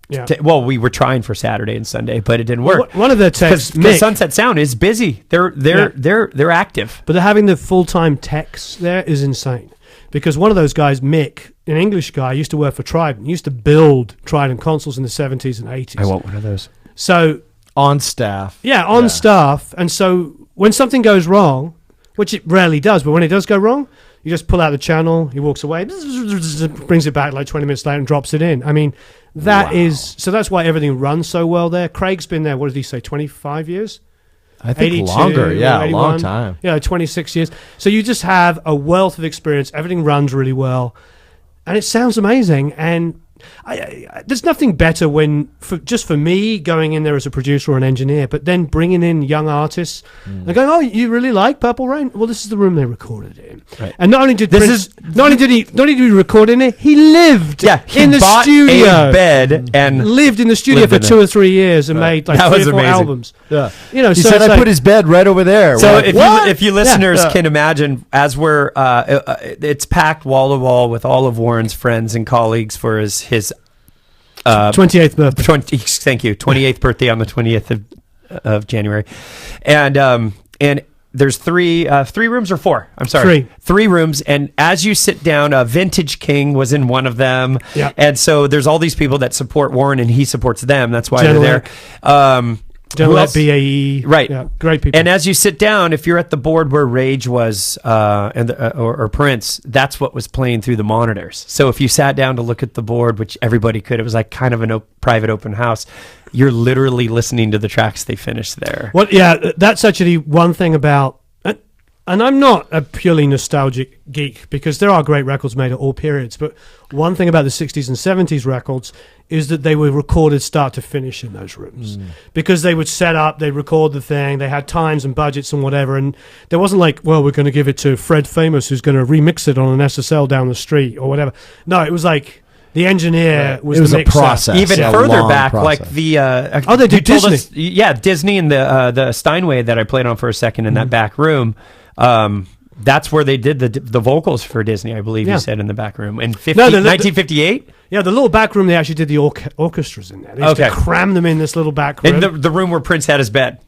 Yeah. Well, we were trying for Saturday and Sunday, but it didn't work. One of the techs, Because Mick, Sunset Sound is busy. They're active. but having the full-time techs there is insane. Because one of those guys, Mick, an English guy, used to work for Trident. He used to build Trident consoles in the 70s and 80s. I want one of those. So, On staff. on staff. And so when something goes wrong, which it rarely does, but when it does go wrong, you just pull out the channel, he walks away, brings it back like 20 minutes later and drops it in. I mean, so that's why everything runs so well there. Craig's been there, what did he say, 25 years? I think 82, longer. Yeah, a 81. long time. Yeah, 26 years. So you just have a wealth of experience. Everything runs really well. And it sounds amazing. And there's nothing better just for me going in there as a producer or an engineer, but then bringing in young artists and going, oh, you really like Purple Rain? Well, this is the room they recorded it in. Right. And not only did he record in it, he lived in the bought studio. a bed and Lived in the studio lived for in 2 or 3 years and made like That 3 was or 4 amazing. albums. Yeah. He He said, I put his bed right over there. So We're like, if you listeners can imagine, as we're it's packed wall to wall with all of Warren's friends and colleagues for his 28th birthday. 28th birthday on the 20th of January, and there's three rooms or four. I'm sorry, three rooms. And as you sit down, Vintage King was in one of them. Yeah. And so there's all these people that support Warren, and he supports them. That's why General they're there. General at BAE. Right. Yeah, great people. And as you sit down, if you're at the board where Rage was or Prince, that's what was playing through the monitors. So if you sat down to look at the board, which everybody could, it was like kind of a private open house. You're literally listening to the tracks they finished there. Well, yeah, that's actually one thing about, and I'm not a purely nostalgic geek because there are great records made at all periods, but one thing about the 60s and 70s records is that they were recorded start to finish in those rooms because they would set up, they'd record the thing, they had times and budgets and whatever, and there wasn't like, well, we're going to give it to Fred Famous who's going to remix it on an SSL down the street or whatever. No, it was like the engineer was the mixer. A process. Even further back, process. like the they did Disney. Disney and the Steinway that I played on for a second in that back room. That's where they did the vocals for Disney, I believe you said in the back room in 1958. Yeah, the little back room, they actually did the orchestras in there. They used to cram them in this little back room. In the room where Prince had his bed.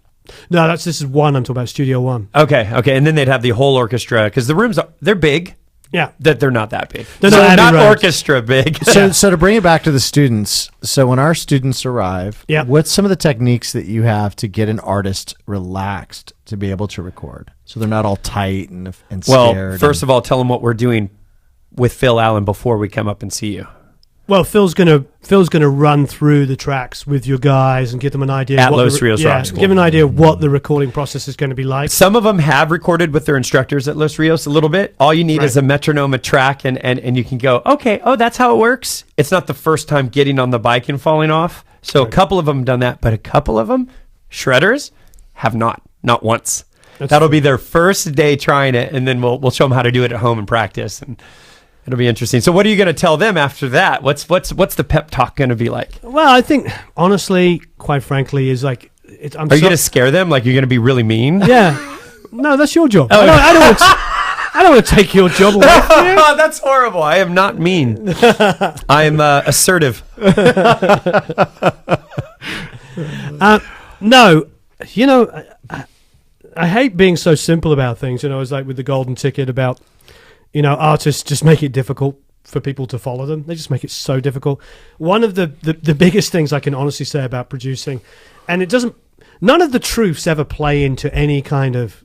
No, this is one. I'm talking about Studio One. Okay, and then they'd have the whole orchestra because the rooms they're big. Yeah, that they're not that big. They're not orchestra big. So to bring it back to the students, so when our students arrive, what's some of the techniques that you have to get an artist relaxed to be able to record, so they're not all tight and scared? Well, first of all, tell them what we're doing with Phil Allen before we come up and see you. Well, Phil's gonna run through the tracks with your guys and give them an idea at Los Rios Rock School. Give them an idea of what the recording process is going to be like. Some of them have recorded with their instructors at Los Rios a little bit. All you need is a metronome, a track, and you can go, okay, that's how it works. It's not the first time getting on the bike and falling off. So a couple of them have done that, but a couple of them, shredders, have not once. That'll be their first day trying it, and then we'll show them how to do it at home and practice, and it'll be interesting. So what are you going to tell them after that? What's the pep talk going to be like? Well, I think, honestly, quite frankly, is like... Are you going to scare them? Like you're going to be really mean? Yeah. No, that's your job. I don't want to take your job away from you. Oh, that's horrible. I am not mean. I am assertive. No, I hate being so simple about things. It's like with the golden ticket about... artists just make it difficult for people to follow them. They just make it so difficult. One of the biggest things I can honestly say about producing, and none of the truths ever play into any kind of,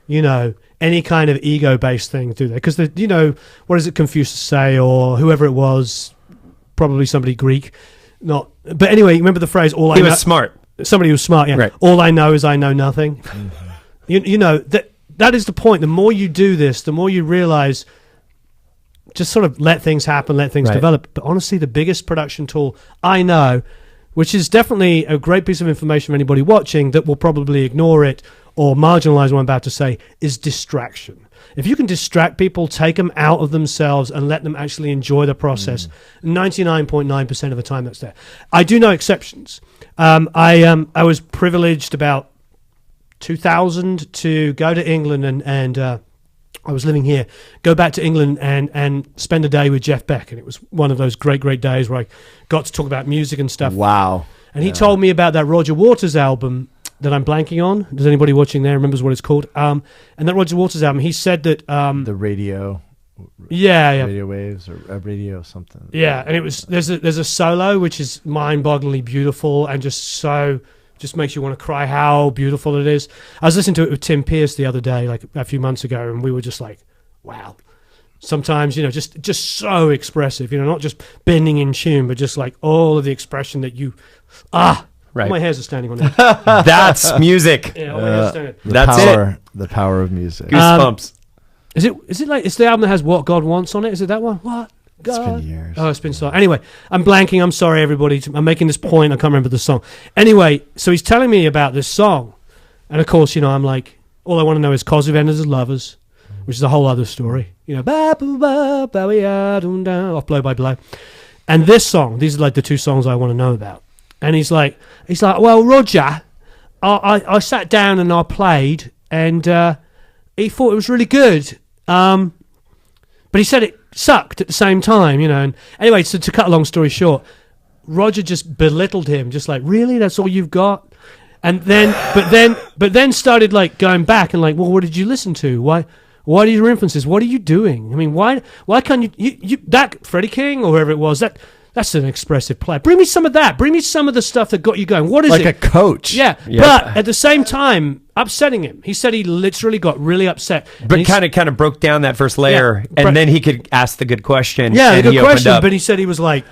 ego-based thing, do they? Because, what does it Confucius say, or whoever it was, probably somebody Greek, not. But anyway, remember the phrase, all I know. He was smart. Somebody who was smart, yeah. Right. All I know is I know nothing. Mm-hmm. That is the point. The more you do this, the more you realize just sort of let things happen, let things develop. But honestly, the biggest production tool I know, which is definitely a great piece of information for anybody watching that will probably ignore it or marginalize what I'm about to say, is distraction. If you can distract people, take them out of themselves and let them actually enjoy the process, 99.9% of the time that's there. I do know exceptions. I was privileged about 2000 to go to England and I was living here, go back to England and spend a day with Jeff Beck. And it was one of those great, great days where I got to talk about music and stuff. Wow. And he told me about that Roger Waters album that I'm blanking on. Does anybody watching there remembers what it's called? And that Roger Waters album, he said that... the radio... Yeah. Radio waves or radio something. Yeah, and it was there's a solo which is mind-bogglingly beautiful and just makes you want to cry how beautiful it is. I was listening to it with Tim Pierce the other day, like a few months ago, and we were just like, wow. Sometimes, just so expressive, not just bending in tune, but just like all of the expression that you right. All my hairs are standing on it. That's music. Yeah, all my hairs are standing. The power of music. Goosebumps. Is it like it's the album that has What God Wants on it? Is it that one? What God? It's been years. Oh, it's been so. Anyway, I'm blanking. I'm sorry, everybody. I'm making this point. I can't remember the song. Anyway, so he's telling me about this song, and of course, I'm like, all I want to know is "Cause We've Ended as Lovers," which is a whole other story. Ba ba ba ba we are down down off Blow by Blow, and this song. These are like the two songs I want to know about. And he's like, well, Roger, I sat down and I played, and he thought it was really good. But he said it sucked at the same time, And anyway, so to cut a long story short, Roger just belittled him, just like, really, that's all you've got? And then, but then started like going back and like, well, what did you listen to? Why are your influences? What are you doing? I mean, why can't you that Freddie King or whoever it was that's an expressive play. Bring me some of that. Bring me some of the stuff that got you going. What is like it? Like a coach. Yeah, but at the same time, upsetting him. He said he literally got really upset. But kind of broke down that first layer, and then he could ask the good question. Yeah, and the good question. But he said he was like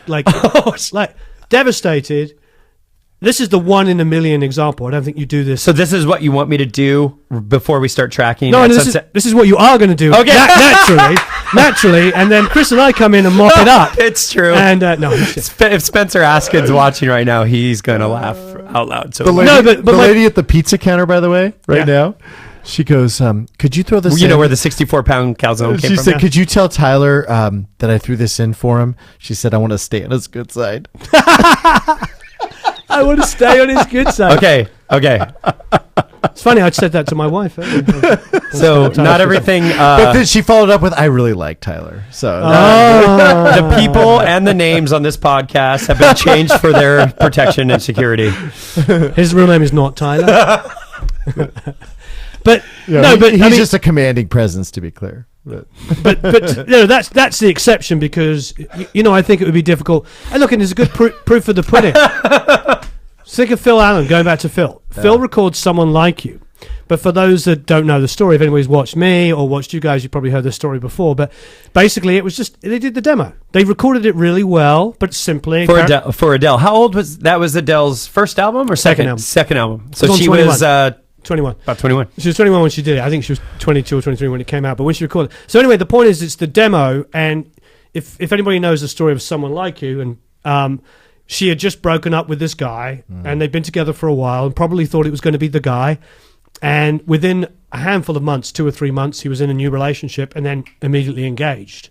devastated. This is the 1 in a million example. I don't think you do this. So this is what you want me to do before we start tracking? No, this is what you are going to do. Okay. Naturally, and then Chris and I come in and mop it up. It's true. And no, if Spencer Askin's watching right now, he's going to laugh out loud. So the lady at the pizza counter, by the way, now, she goes, could you throw this in? Where the 64-pound calzone came from? She said, could you tell Tyler that I threw this in for him? She said, I want to stay on his good side. I want to stay on his good side. Okay. It's funny, I'd said that to my wife. So not everything. But then she followed up with, I really like Tyler. So the people and the names on this podcast have been changed for their protection and security. His real name is not Tyler. But he's just a commanding presence, to be clear. But that's the exception because I think it would be difficult. And look, and there's a good proof of the pudding. Think of Phil Allen. Going back to Phil. Yeah. Phil records Someone Like You. But for those that don't know the story, if anybody's watched me or watched you guys, you probably heard the story before. But basically, it was just they did the demo. They recorded it really well, but simply for Adele. How old was that? Was Adele's first album or second album? Second album. So she 21. was 21. About 21. She was 21 when she did it. I think she was 22 or 23 when it came out. But when she recorded. So anyway, the point is, it's the demo. And if anybody knows the story of Someone Like You, and she had just broken up with this guy, and they'd been together for a while, and probably thought it was going to be the guy. And within a handful of months, 2 or 3 months, he was in a new relationship, and then immediately engaged.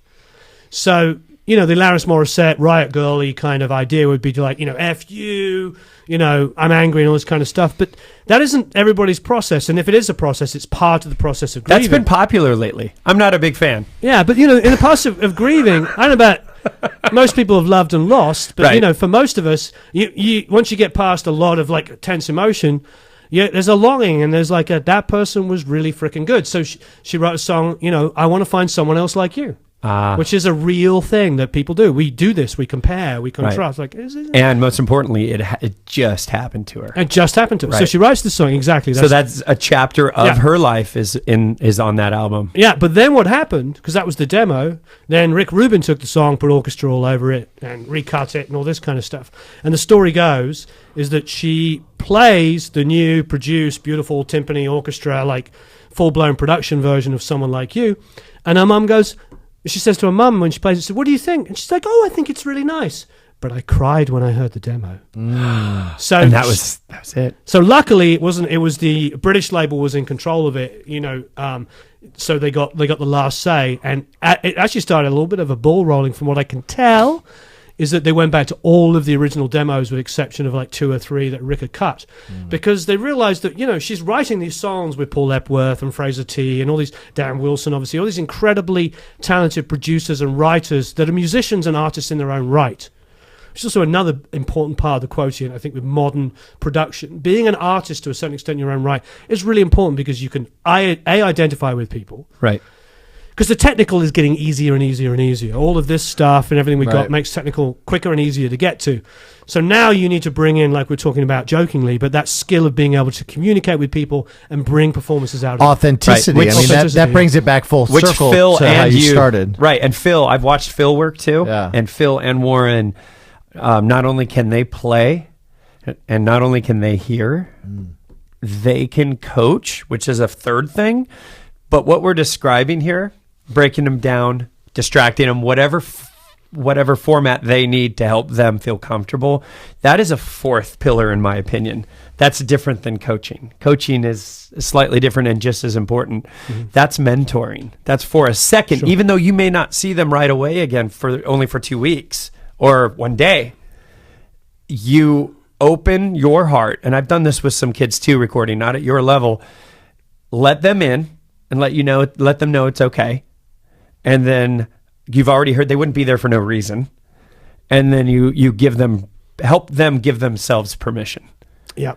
So the Alanis Morissette Riot Girl-y kind of idea would be to like, F you, I'm angry and all this kind of stuff. But that isn't everybody's process. And if it is a process, it's part of the process of grieving. That's been popular lately. I'm not a big fan. Yeah, but, in the process of grieving, I don't know about most people have loved and lost. But, right. For most of us, you once you get past a lot of like tense emotion, there's a longing and there's like that person was really freaking good. So she wrote a song, I want to find someone else like you. Which is a real thing that people do. We do this. We compare. We contrast. Right. And most importantly, it just happened to her. It just happened to her. Right. So she writes the song exactly. So that's a chapter of her life is on that album. Yeah, but then what happened? Because that was the demo. Then Rick Rubin took the song, put orchestra all over it, and recut it, and all this kind of stuff. And the story goes is that she plays the new, produced, beautiful timpani orchestra, like full-blown production version of Someone Like You, and her mum goes. She says to her mum when she plays it, said, what do you think? And she's like, I think it's really nice. But I cried when I heard the demo. So and that was it. So luckily it wasn't. It was the British label was in control of it, so they got the last say, and it actually started a little bit of a ball rolling from what I can tell is that they went back to all of the original demos with the exception of like 2 or 3 that Rick had cut, because they realized that, you know, she's writing these songs with Paul Epworth and Fraser T and all these, Darren Wilson, obviously, all these incredibly talented producers and writers that are musicians and artists in their own right. Which is also another important part of the quotient, I think, with modern production. Being an artist to a certain extent in your own right is really important because you can identify with people. Right. Because the technical is getting easier and easier and easier. All of this stuff and everything we've got makes technical quicker and easier to get to. So now you need to bring in, like we're talking about jokingly, but that skill of being able to communicate with people and bring performances out of authenticity. Right. I mean, that brings it back full circle to how you started. Right. And Phil, I've watched Phil work too. Yeah. And Phil and Warren, not only can they play and not only can they hear, they can coach, which is a third thing. But what we're describing here, breaking them down, distracting them, whatever format they need to help them feel comfortable, that is a fourth pillar in my opinion. That's different than coaching. Coaching is slightly different and just as important. That's mentoring. That's for a second, even though you may not see them right away again for only for 2 weeks or one day. You open your heart, and I've done this with some kids too, recording, not at your level. Let them in and let them know it's okay. And then you've already heard they wouldn't be there for no reason. And then you help them give themselves permission. Yeah.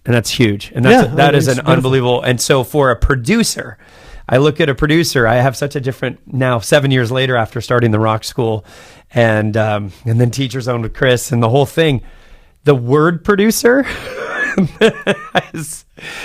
And that's huge. And that is an unbelievable. And so for a producer, I look at a producer, I have such a different, now 7 years later after starting the rock school and then TeacherZone with Chris and the whole thing, the word producer,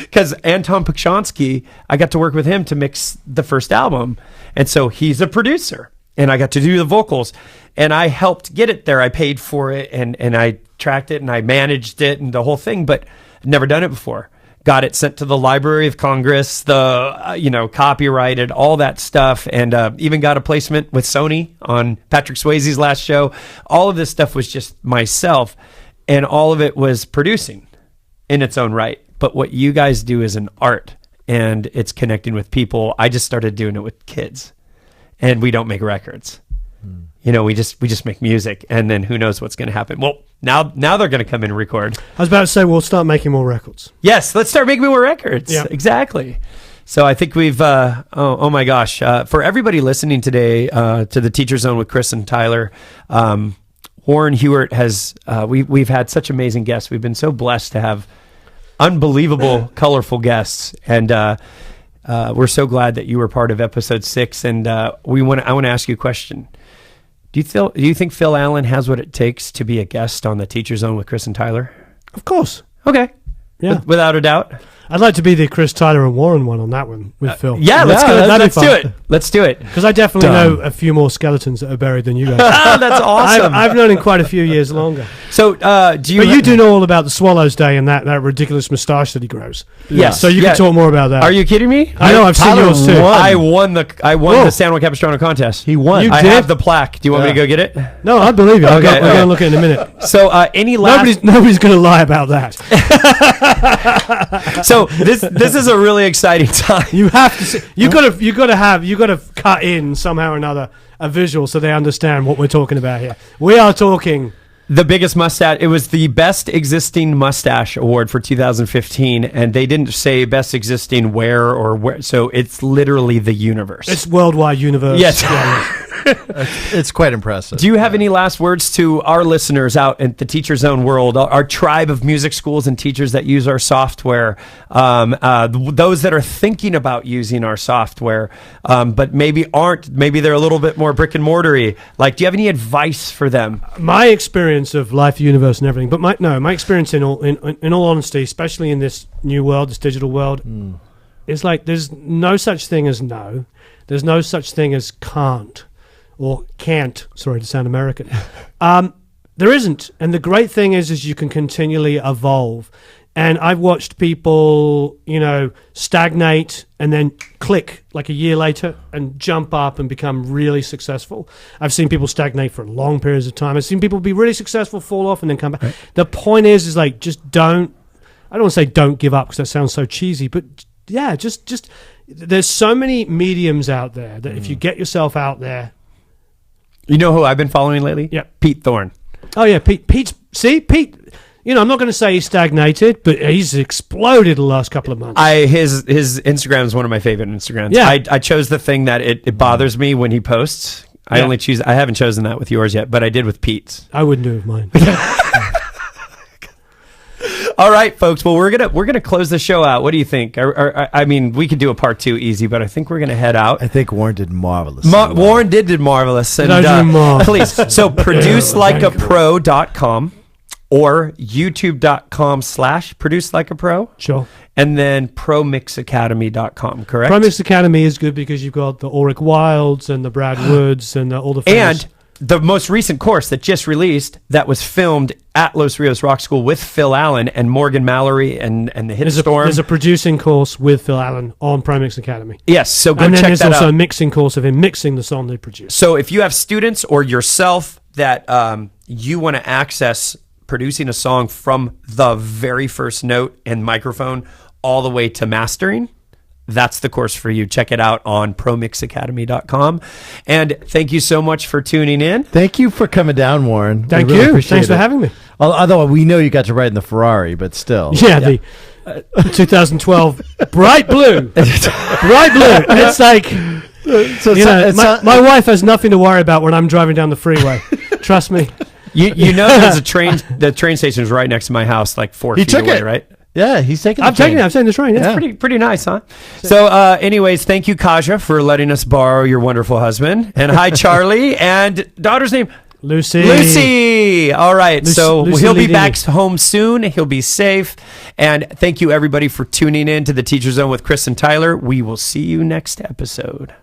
because Anton Pachonsky, I got to work with him to mix the first album. And so he's a producer and I got to do the vocals and I helped get it there. I paid for it and I tracked it and I managed it and the whole thing, but I'd never done it before. Got it sent to the Library of Congress, copyrighted, all that stuff, and even got a placement with Sony on Patrick Swayze's last show. All of this stuff was just myself, and all of it was producing in its own right. But what you guys do is an art, and it's connecting with people. I just started doing it with kids, and we don't make records. You know, we just make music, and then who knows what's going to happen. Well, now they're going to come in and record. I was about to say we'll start making more records. Yes, let's start making more records. Yeah. Exactly. So I think we've, oh my gosh, for everybody listening today to the Teacher Zone with Chris and Tyler, Warren Huart has, we've had such amazing guests. We've been so blessed to have unbelievable, colorful guests, and we're so glad that you were part of episode 6. And I want to ask you a question. Do you think Phil Allen has what it takes to be a guest on the Teacher Zone with Chris and Tyler? Of course. Okay. Yeah. Without a doubt. I'd like to be the Chris, Tyler, and Warren one on that one with Phil. Yeah, let's do it. Let's do it. Because I definitely know a few more skeletons that are buried than you guys. Oh, that's awesome. I've known him quite a few years longer. So, you do know all about the Swallows Day and that ridiculous moustache that he grows. Yes. So you can talk more about that. Are you kidding me? I know. I've seen yours too. I won the San Juan Capistrano contest. He won. I have the plaque. Do you want me to go get it? No, I believe you. Okay, we're going to look at it in a minute. So, any last... Nobody's going to lie about that. So this is a really exciting time. You have to see, you got to cut in somehow or another a visual so they understand what we're talking about here. We are talking the biggest mustache. It was the best existing mustache award for 2015, and they didn't say best existing where. So it's literally the universe. It's worldwide universe. Yes. It's quite impressive. Do you have any last words to our listeners out in the Teacher Zone world, our tribe of music schools and teachers that use our software, those that are thinking about using our software, but maybe aren't, maybe they're a little bit more brick and mortar-y. Like, do you have any advice for them? My experience of life, universe, and everything, but my experience in all honesty, especially in this new world, this digital world, is like there's no such thing as no. There's no such thing as can't. Or can't, sorry to sound American. There isn't. And the great thing is you can continually evolve. And I've watched people, stagnate and then click like a year later and jump up and become really successful. I've seen people stagnate for long periods of time. I've seen people be really successful, fall off, and then come back. Right. The point is like, just don't, I don't want to say don't give up because that sounds so cheesy, but yeah, just there's so many mediums out there that if you get yourself out there. You know who I've been following lately? Yeah. Pete Thorne. Oh yeah, Pete. You know, I'm not going to say he's stagnated, but he's exploded the last couple of months. His Instagram is one of my favorite Instagrams. Yeah. I chose the thing that it bothers me when he posts. I haven't chosen that with yours yet, but I did with Pete's. I wouldn't do it with mine. All right, folks. Well, we're gonna close the show out. What do you think? I mean, we could do a part 2 easy, but I think we're gonna head out. I think Warren did marvelous. Warren did marvelous. And please, so producelikeapro.com or youtube.com/producelikeapro. Sure. And then promixacademy.com, correct? ProMix Academy is good because you've got the Ulrich Wilds and the Brad Woods and all the famous. And the most recent course that just released that was filmed at Los Rios Rock School with Phil Allen and Morgan Mallory and the Hitstorm. There's a producing course with Phil Allen on ProMix Academy. Yes, so go and then check there's that also out. a mixing course of him mixing the song they produced. So if you have students or yourself that you want to access producing a song from the very first note and microphone all the way to mastering, that's the course for you. Check it out on promixacademy.com. And thank you so much for tuning in. Thank you for coming down, Warren. Thank We really you. appreciate Thanks for it. having me. Although we know you got to ride in the Ferrari, but still. Yeah, the 2012 bright blue. Bright blue. It's like, So my wife has nothing to worry about when I'm driving down the freeway. Trust me. You know there's a train. The train station is right next to my house, like 4 feet took away, it. right? Yeah, he's taking. I've taken the train. Yeah. Pretty nice, huh? So, anyways, thank you, Kaja, for letting us borrow your wonderful husband. And hi, Charlie, and daughter's name. Lucy. All right. So he'll be back home soon. He'll be safe. And thank you, everybody, for tuning in to the Teacher Zone with Chris and Tyler. We will see you next episode.